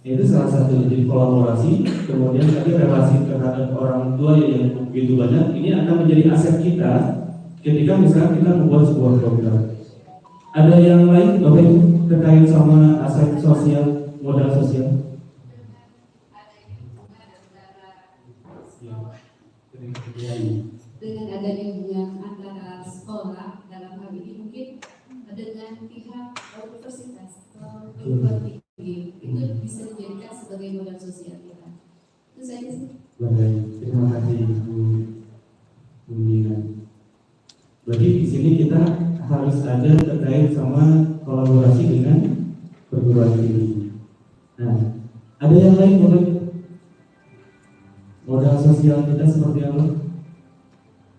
Itu salah satu, jadi kolaborasi, kemudian tadi relasi terhadap orang tua yang begitu banyak, ini akan menjadi aset kita ketika misalnya kita membuat sebuah program. Ada yang lain Bapak terkait sama aset sosial, modal sosial? Dengan adanya hubungan antara sekolah dalam hal ini mungkin dengan pihak universitas atau perguruan tinggi itu bisa dijadikan sebagai modal sosial kita. Itu saja sih. Baik, terima kasih Bu Nina. Berarti di sini kita harus ada terkait sama kolaborasi dengan perguruan tinggi. Nah, ada yang lain boleh? Modal sosial kita seperti apa?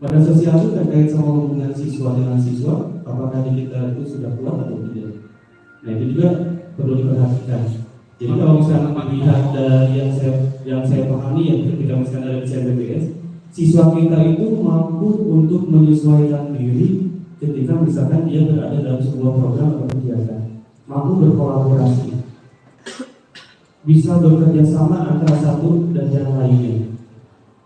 Modal sosial itu terkait sama hubungan siswa dengan siswa, apakah di kita itu sudah kuat atau tidak? Nah itu juga perlu diperhatikan. Jadi kalau misalnya melihat dari yang saya pahami ya ketika misalnya dari CBBS, siswa kita itu mampu untuk menyesuaikan diri ketika misalkan dia berada dalam sebuah program atau kegiatan, mampu berkolaborasi, bisa bekerja sama antara satu dan yang lainnya.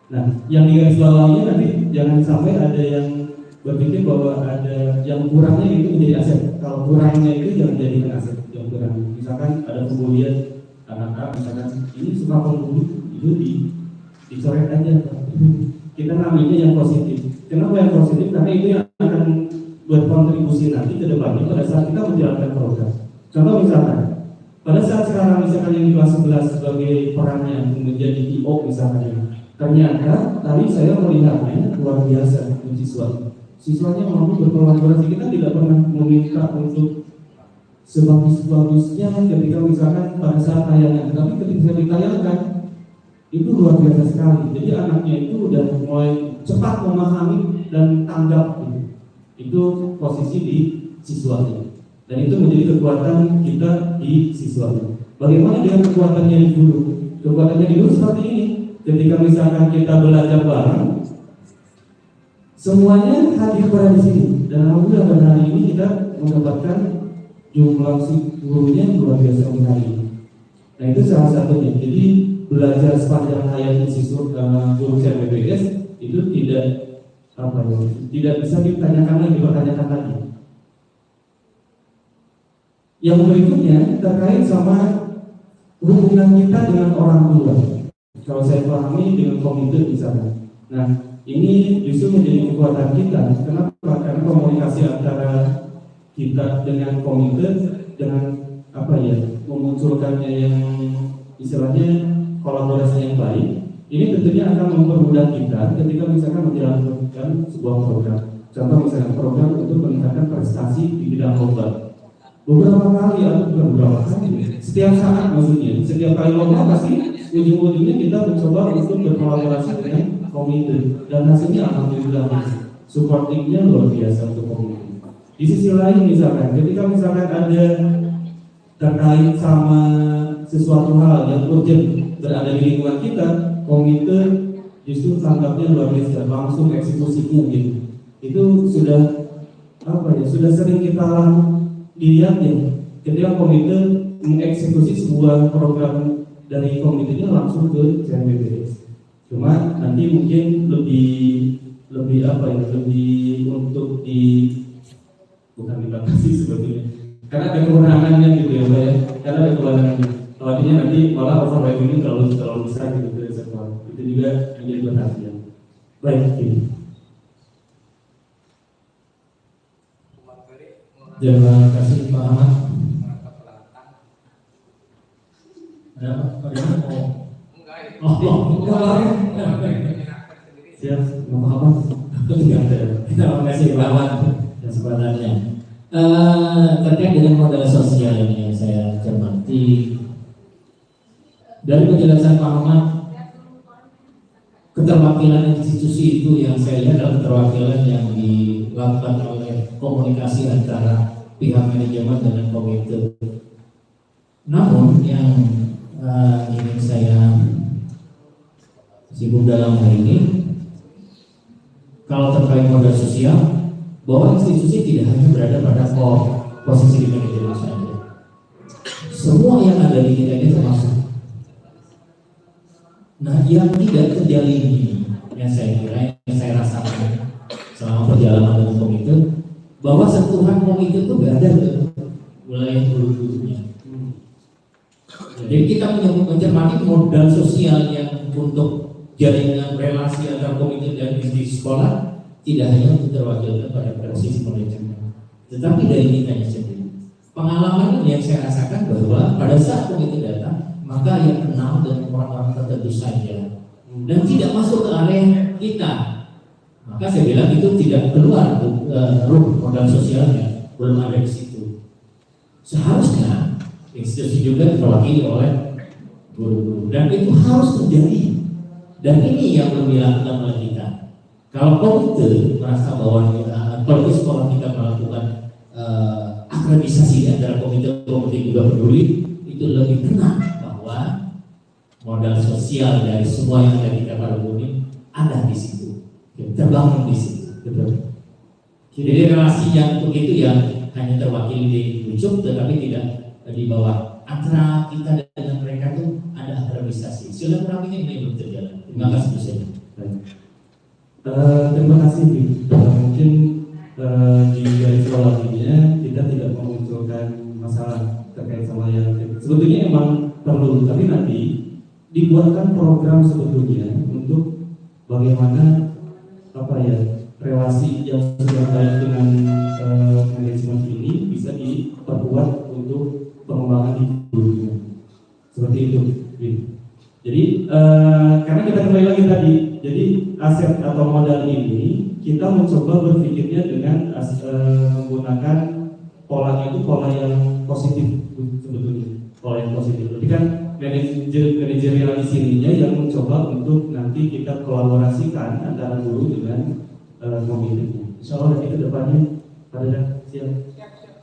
Nah, yang digarisbawahinya nanti jangan sampai ada yang berpikir bahwa ada yang kurangnya itu menjadi aset. Kalau kurangnya itu jangan jadikan aset yang kurang. Misalkan ada pembulian anak-anak, misalkan ini suka pembuli, itu dicoret aja. Kita ngambilnya yang positif. Kenapa yang positif? Karena itu yang akan berkontribusi nanti ke depannya pada saat kita menjalankan program. Contoh misalkan, pada saat sekarang misalkan yang di kelas 11 sebagai perannya menjadi IO misalkan, ternyata tadi saya melihatnya luar biasa siswanya mampu berkolaborasi. Kita tidak pernah meminta untuk sebagus-bagusnya ketika misalkan pada saat tayangan, tapi ketika ditayangkan itu luar biasa sekali. Jadi anaknya itu udah mulai cepat memahami dan tanggap gitu. Itu posisi di siswanya, dan itu menjadi kekuatan kita di siswanya. Bagaimana dengan kekuatannya di guru? Kekuatannya di guru seperti ini. Ketika misalkan kita belajar bareng, semuanya hadir pada di sini. Dan alhamdulillah pada hari ini kita mendapatkan jumlah si gurunya luar biasa menarik. Nah itu salah satunya. Jadi belajar sepanjang hayat siswa guru CMBPS itu tidak bisa dipertanyakan lagi. Yang berikutnya terkait sama hubungan kita dengan orang tua. Kalau saya pahami dengan komite misalnya. Nah, ini justru menjadi kekuatan kita. Kenapa? Karena komunikasi antara kita dengan komite dengan memunculkannya yang istilahnya kolaborasi yang baik. Ini tentunya akan mempermudah kita ketika misalkan menjalankan sebuah program. Contoh misalnya program untuk meningkatkan prestasi di bidang lomba. Beberapa kali atau bukan beberapa kali, setiap saat maksudnya, setiap kali lomba pasti ujung-ujungnya kita mencoba untuk berkolaborasi dengan komite, dan hasilnya alhamdulillah supportingnya luar biasa untuk komite. Di sisi lain misalkan, ketika misalkan ada terkait sama sesuatu hal yang urgent berada di lingkungan kita, komite justru tanggapnya luar biasa, langsung eksekusi gitu. Itu sudah sudah sering kita lihat ya, ketika komite mengeksekusi sebuah program dari komitenya langsung ke CMBPS. Cuma nanti mungkin lebih untuk bukan dibatasi sebetulnya, karena ada kewenangannya gitu ya Pak ya, karena ada kewenangannya. Artinya nanti malah overlapping terlalu besar gitu ke sekolah. Itu juga menjadi perhatian. Baik, ini. Terima kasih Pak Ahmad. Ada apa? Siap, nggak apa-apa. Terima kasih Pak Ahmad kesempatannya. Terkait dengan modal sosial ini yang saya cermati dari penjelasan Pak Ahmad, keterwakilan institusi itu yang saya lihat adalah keterwakilan yang dilakukan oleh komunikasi antara pihak manajemen dengan komite. Namun yang ingin saya singgung dalam hal ini, kalau terkait modal sosial, bahwa institusi tidak hanya berada pada posisi di manajemen saja. Semua yang ada di kita ini termasuk. Nah, yang tidak terjalin ini, yang saya rasakan selama perjalanan dengan komite, bahwa sentuhan komite itu berada di wilayah hulu-hulunya. Jadi kita mencermati modal sosial yang untuk jaringan relasi antara komite dan institusi sekolah tidak hanya terwakilkan pada posisi manajemen, tetapi dari kitanya sendiri. Pengalaman yang saya rasakan bahwa pada saat komite datang, maka yang kenal dengan orang-orang tertentu saja dan tidak masuk ke area kita, maka saya bilang itu tidak keluar ruh modal sosialnya, belum ada di situ. Seharusnya institusi juga terwakili oleh guru-guru, dan itu harus terjadi, dan ini yang belum dilakukan oleh kita. Kalau komite merasa bahwa kalau sekolah kita melakukan akreditasi antara komite juga peduli, itu lebih tenang bahwa modal sosial dari semua yang ada di kapal ini ada di situ, terbangun di situ. Jadi relasi yang begitu yang hanya terwakili di ujung, tetapi tidak di bawah. Antara kita dengan mereka itu ada akreditasi. Silaturahmi ini belum terjalan. Terima kasih Bu Sen. Terima kasih. Mungkin di garis bawahinya kita tidak memunculkan masalah terkait sama yang sebetulnya emang perlu, tapi nanti dibuatkan program sebetulnya untuk bagaimana relasi yang sudah baik dengan manajemen ini bisa diperkuat untuk pengembangan di dunia. Seperti itu. Jadi karena kita kembali lagi tadi, jadi aset atau modal ini kita mencoba berpikirnya dengan menggunakan polanya itu pola yang positif sebetulnya, pola yang positif. Jadi kan manajerial di sininya yang mencoba coba untuk nanti kita kolaborasikan antara guru dengan komite. Insya Allah nanti ke depannya ada siap.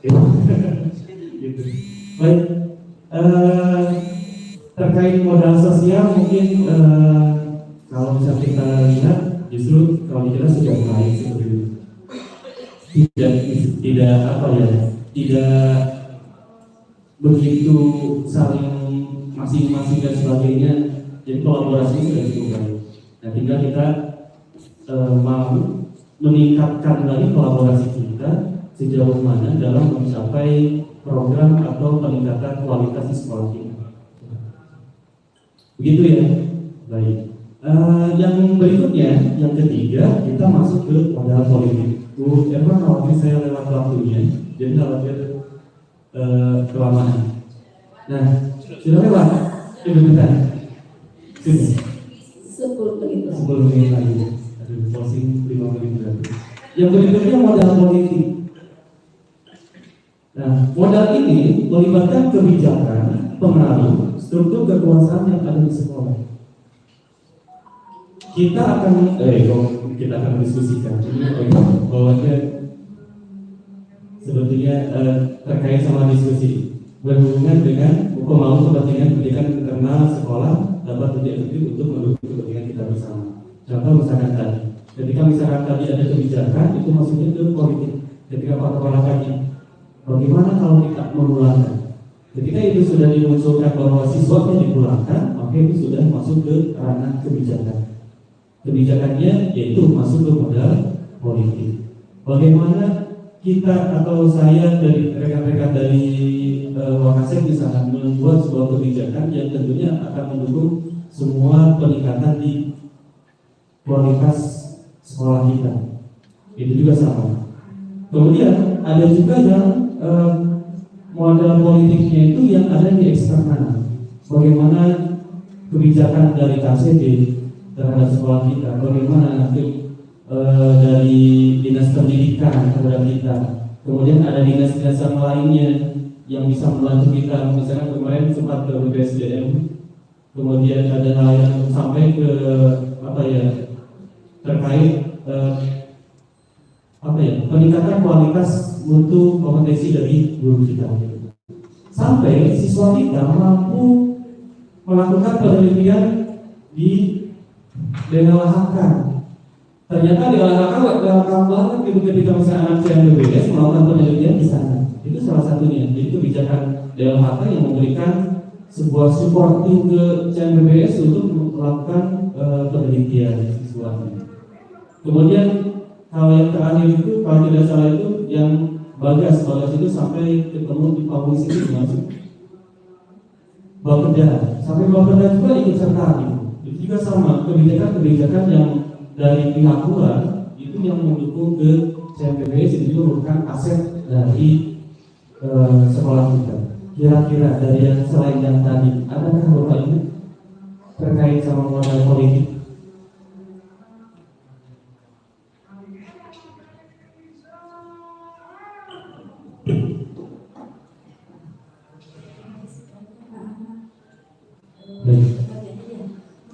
Gitu. Baik, terkait modal sosial mungkin kalau bisa kita lihat justru kalau kita sudah baik seperti tidak apa ya, tidak begitu saling masing-masing dan sebagainya. Jadi kolaborasi sudah cukup baik. Nah, tinggal kita mau meningkatkan lagi kolaborasi kita sejauh mana dalam mencapai program atau peningkatan kualitas di sekolah kita. Begitu ya. Baik. Yang berikutnya, yang ketiga, kita masuk ke modal politik. Bu Erwan khawatir saya lewat waktunya, jadi khawatir kelamaan. Nah, sudah lewat? Bentar. Sudah. 10 menit lagi. 10 menit lagi. Aduh, closing 5 menit berarti. Yang berikutnya modal politik. Nah, modal ini melibatkan kebijakan, pengaruh, struktur kekuasaan yang ada di sekolah. Kita akan diskusikan. Bahwanya sebetulnya terkait sama diskusi berhubungan dengan pembangunan kepentingan pendidikan internal sekolah dapat lebih efektif untuk mendukung kepentingan kita bersama. Contoh misalkan tadi, ketika misalkan tadi ada kebijakan itu maksudnya ke politik. Ketika patokannya, bagaimana kalau kita memulangkan? Ketika itu sudah dimunculkan bahwa siswanya dipulangkan, maka itu sudah masuk ke ranah kebijakan. Kebijakannya yaitu masuk ke modal politik. Bagaimana kita atau saya dari rekan-rekan dari Wakasek misalnya membuat sebuah kebijakan yang tentunya akan mendukung semua peningkatan di kualitas sekolah kita. Itu juga sama. Kemudian ada juga yang modal politiknya itu yang ada di eksternal. Bagaimana kebijakan dari KCD terhadap sekolah kita, bagaimana nanti dari dinas pendidikan terhadap kita, kemudian ada dinas-dinas yang lainnya yang bisa membantu kita. Misalnya kemarin sempat ke BPSDM, kemudian ada hal yang sampai ke terkait peningkatan kualitas mutu kompetensi dari guru kita, sampai siswa kita mampu melakukan penelitian di DLHK. Ternyata DLHK banget gitu ketika misalnya anak CMBBS melakukan penelitian di sana. Itu salah satunya. Jadi kebijakan DLHK yang memberikan sebuah supporting ke CMBBS untuk melakukan penelitian siswanya. Kemudian hal yang terakhir itu kalau tidak salah itu yang Bagas itu sampai ketemu di Paulis itu masuk Bapeda, sampai Bapeda juga ikut serta gitu. Itu juga sama kebijakan yang dari pihak luar itu yang mendukung ke CMPBS itu merupakan aset dari sekolah kita. Kira-kira dari yang selain yang tadi, adakah Bapak ini terkait sama modal politik?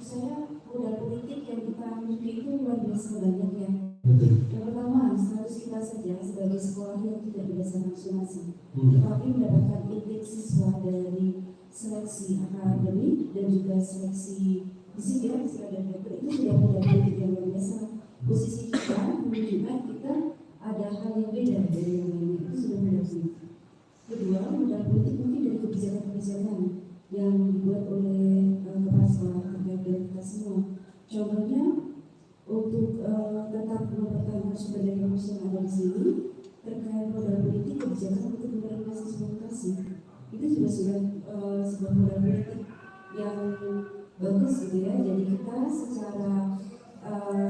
Saya modal politik yang kita miliki itu luar biasa banyak ya. Yang pertama, status kita saja sebagai sekolah yang tidak berdasarkan zonasi, tetapi mendapatkan intake siswa dari seleksi akademik dan juga seleksi disiplin dan itu sudah modal politik yang luar biasa. Posisi kita menunjukkan kita ada hal yang beda dari yang lainnya, itu sudah modal politik. Kedua, modal politik mungkin dari kebijakan-kebijakan yang dibuat oleh kepala sekolah terkait dengan kita semua. Contohnya untuk tetap mempertahankan sumber daya manusia yang ada di sini terkait modal politik kebijakan untuk menerima siswa vokasi itu juga sudah sebuah modal politik yang bagus gitu ya. Jadi kita secara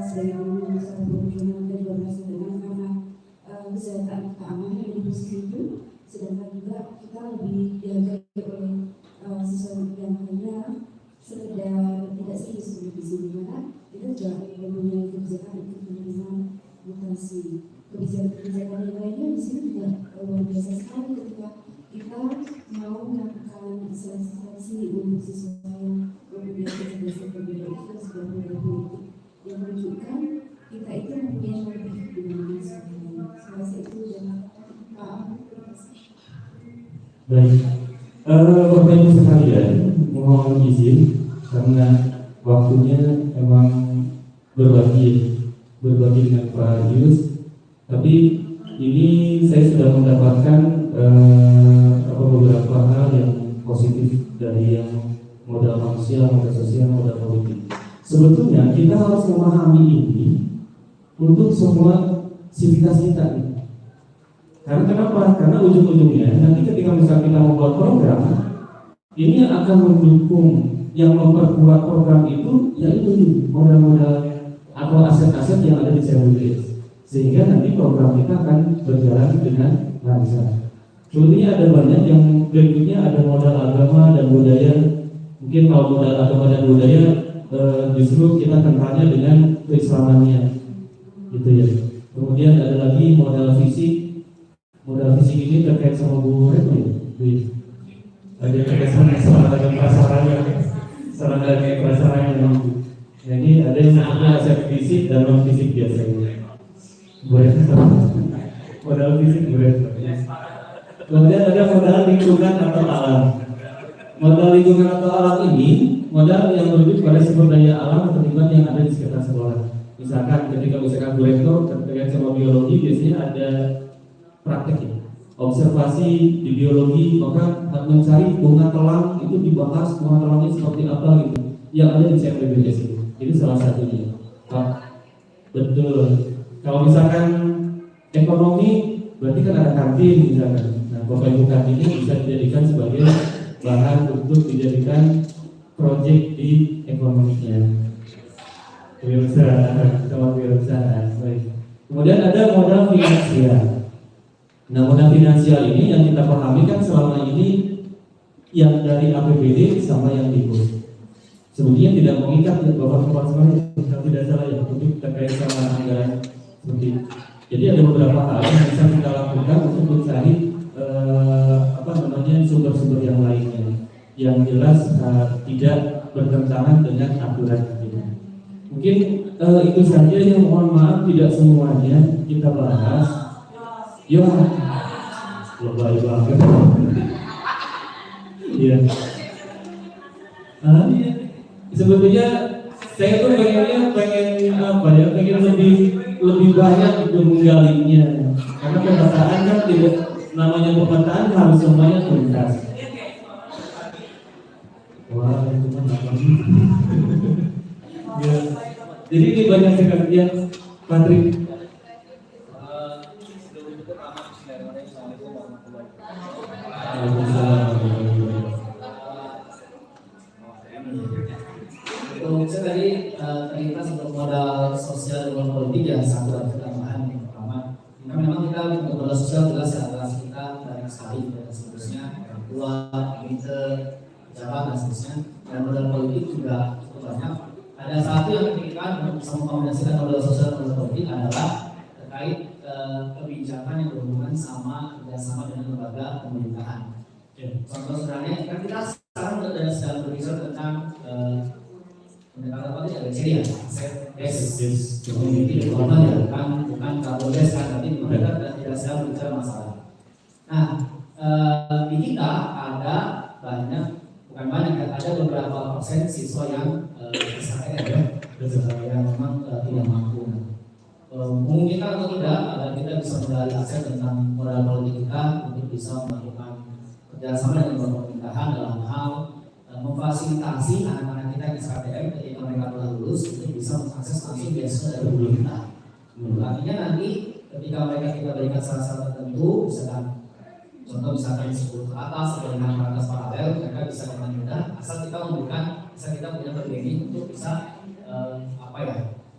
sebagai guru, secara profesional kita juga merasa dengan karena kesehatan keamanan yang di situ, sedangkan juga kita lebih dihargai oleh siswa yang hanya sekedar tidak serius di sini, karena kita juga mempunyai kebijakan untuk menerima mutasi. Kebijakan yang lainnya di sini juga luar biasa sekali ketika kita mau melakukan seleksi untuk siswa yang mempunyai kecerdasan berbeda itu sudah politik yang menunjukkan kita itu mempunyai lebih dibanding sebelumnya. Selesai itu adalah Baik, Bapak Ibu sekalian, mohon izin karena waktunya emang berbagi dengan Pak Yus. Tapi ini saya sudah mendapatkan beberapa hal yang positif dari yang modal manusia, modal sosial, modal politik. Sebetulnya kita harus memahami ini untuk semua sivitas kita. Karena kenapa? Karena ujung-ujungnya nanti ketika misalnya kita membuat program, ini akan mendukung yang memperkuat program itu, yaitu modal-modal atau aset-aset yang ada di CWBS, sehingga nanti program kita akan berjalan dengan lancar. Sebetulnya ada banyak yang berikutnya, ada modal agama dan budaya. Mungkin kalau modal agama dan budaya justru kita kentalnya dengan keislamannya, gitu ya. Kemudian ada lagi modal fisik. Modal fisik ini terkait sama Bu Retno ya? Ada terkait sama prasarana Jadi ada yang namanya aset fisik dan non fisik biasanya. Bu Retno modal fisik Bu Retno. Kemudian ada modal lingkungan atau alam. Modal lingkungan atau alam ini modal yang merujuk pada sumber daya alam atau lingkungan yang ada di sekitar sekolah. Misalkan ketika Bu Retno terkait sama biologi, biasanya ada praktek ya, observasi di biologi, maka mencari bunga telang itu dibahas bunga telangnya seperti apa gitu yang ada di CMBBS itu salah satunya. Betul. Kalau misalkan ekonomi berarti kan ada kantin misalkan. Nah, Bapak Ibu kantin ini bisa dijadikan sebagai bahan untuk dijadikan proyek di ekonominya. Kewirausahaan, kewirausahaan. Baik. Kemudian ada modal finansial. Nah, modal finansial ini yang kita pahami kan selama ini yang dari APBD sama yang DIPOS. Sebetulnya tidak mengikat ya Bapak-Bapak sekalian, kalau tidak salah ya, untuk terkait sama anggaran seperti itu. Jadi ada beberapa hal yang bisa kita lakukan untuk mencari sumber-sumber yang lainnya, yang jelas tidak bertentangan dengan aturan kita. Mungkin itu saja yang mohon maaf tidak semuanya kita bahas. Ya, lebay banget. Iya. Sebetulnya saya tuh pengen apa ya? Pengen lebih banyak itu menggalinya. Karena pemetaan kan tidak, namanya pemetaan harus semuanya tuntas. Wah, itu kan apa? Ya. Jadi ini banyak sekali ya, Patrick. Saya tadi terlintas untuk modal sosial dan politik yang satu tambahan yang pertama. Memang kita untuk modal sosial jelas ya, adalah kita banyak sekali dan seterusnya, orang tua, komite, pejabat dan seterusnya. Dan modal politik juga cukup banyak. Ada satu yang kita bisa mengombinasikan modal sosial dan modal politik adalah terkait kebijakan yang berhubungan sama kerjasama dengan lembaga pemerintahan. Contoh sederhananya, kan kita sekarang sedang berbicara tentang pendekatan apa tadi, ada ciri ya, aset community development ya, bukan kabodes kan, tapi mereka tidak sedang berbicara masalah. Nah, di kita ada banyak, bukan banyak, ada beberapa persen siswa yang SKR ya, yang memang tidak mampu. Memungkinkan atau tidak, agar kita bisa menggali akses tentang modal politik kita untuk bisa melakukan kerjasama dengan pemerintahan dalam hal memfasilitasi anak-anak kita yang SKTM ketika mereka telah lulus untuk bisa mengakses langsung beasiswa dari pemerintah. Artinya nanti ketika mereka kita berikan syarat-syarat tertentu, misalkan contoh misalkan 10 ke atas atau 5 ke atas paralel, mereka bisa dengan mudah asal kita memberikan, asal kita punya bargaining untuk bisa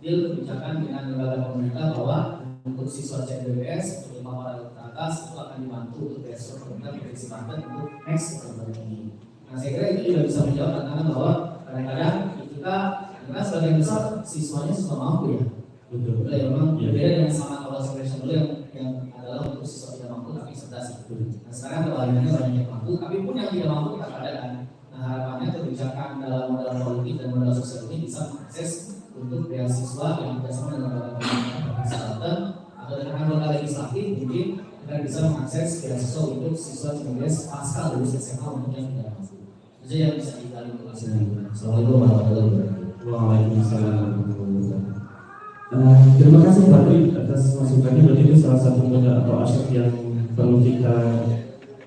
deal kebijakan dengan lembaga pemerintah bahwa untuk siswa CBBS untuk 5 paralel ke atas itu akan dibantu untuk beasiswa pemerintah provinsi Banten untuk next program ini. Nah, saya kira itu juga bisa menjawab tantangan bahwa kadang-kadang kita sebagian besar siswanya sudah mampu ya. Betul. Ya, memang berbeda dengan sama kalau selection dulu yang adalah untuk siswa tidak mampu tapi semakin cerdas sebetulnya. Nah, sekarang kebalikannya banyak yang mampu, tapi pun yang tidak mampu kita keadaan. Nah, harapannya kebijakan dalam modal politik dan modal sosial ini bisa mengakses untuk beasiswa yang bersama dengan kesehatan atau dengan anggota legislatif mungkin kita bisa mengakses beasiswa untuk siswa CMBS pasca lulus SMA untuk yang tidak mampu. Itu yang bisa kita lihat. Assalamualaikum warahmatullahi wabarakatuh. Waalaikumsalam warahmatullahi wabarakatuh. Terima kasih Pak Tri atas masukannya. Berarti itu salah satu modal atau aset yang perlu kita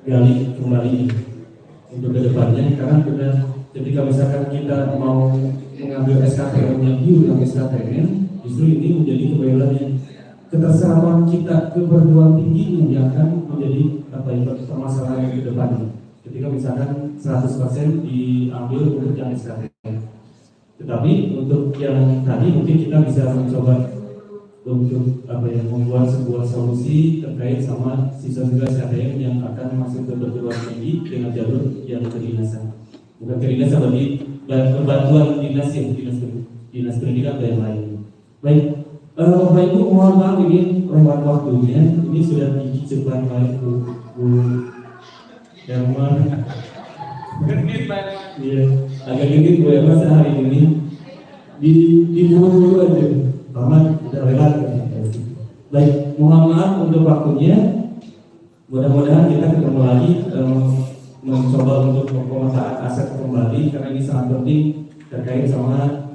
gali kembali untuk kedepannya, karena ketika misalkan kita mau mengambil SKPN yang diulang SKPN, justru ini menjadi kebayarannya keterserapan kita keperguruan tinggi yang akan menjadi permasalahan ke depannya. Ketika misalkan 100% diambil untuk yang SKPN, tetapi untuk yang tadi mungkin kita bisa mencoba untuk membuat sebuah solusi terkait sama siswa-siswa SKPN yang akan masuk ke perguruan tinggi dengan jalur yang kedinasan, bukan kedinasan, berarti bantuan dinas pendidikan atau yang lain. Baik, Bapak Ibu mohon maaf ini lewat waktunya, ini sudah dicepat oleh Bu Herman. Iya, agak genit Bu Herman sehari ini di buru-buru aja, karena udah lewat. Baik, mohon maaf untuk waktunya. Mudah-mudahan kita ketemu lagi mencoba untuk pemetaan aset kembali, karena ini sangat penting terkait sama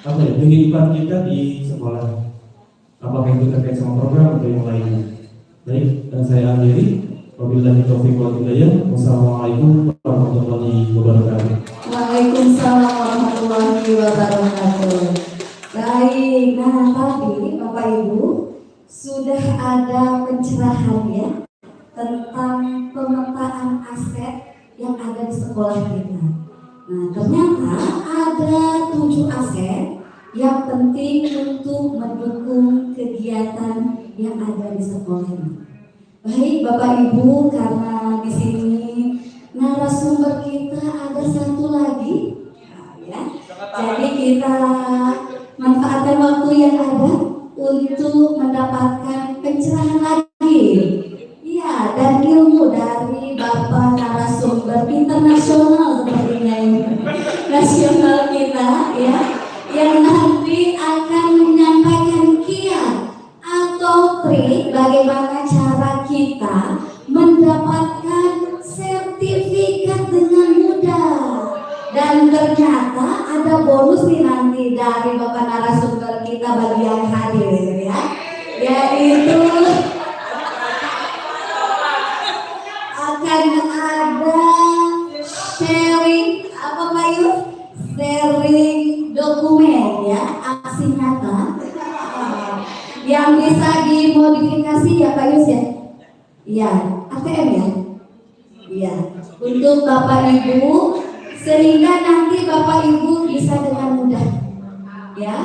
kehidupan kita di sekolah, apakah itu terkait sama program atau yang lainnya. Baik, dan saya akhiri. Wabillahi taufiq wal hidayah. Wassalamualaikum warahmatullahi wabarakatuh. Waalaikumsalam warahmatullahi wabarakatuh. Baik, nah tadi Bapak Ibu sudah ada pencerahan ya tentang pemetaan aset yang ada di sekolah kita. Nah, ternyata ada 7 aset yang penting untuk mendukung kegiatan yang ada di sekolah ini. Baik Bapak Ibu, karena di sini narasumber kita ada satu lagi, ya. Jadi kita manfaatkan waktu yang ada untuk mendapatkan pencerahan lagi. Ya, dan ilmu dari Bapak narasumber internasional sepertinya ini, nasional kita ya, yang nanti akan menyampaikan kiat atau trik bagaimana cara kita mendapatkan sertifikat dengan mudah. Dan ternyata ada bonus nih nanti dari Bapak narasumber kita bagi yang hadir ya, yaitu akan ada sharing apa Pak Yus? Sharing dokumen ya, aksi nyata yang bisa dimodifikasi ya Pak Yus ya? Iya, ATM ya? Iya, untuk Bapak Ibu, sehingga nanti Bapak Ibu bisa dengan mudah ya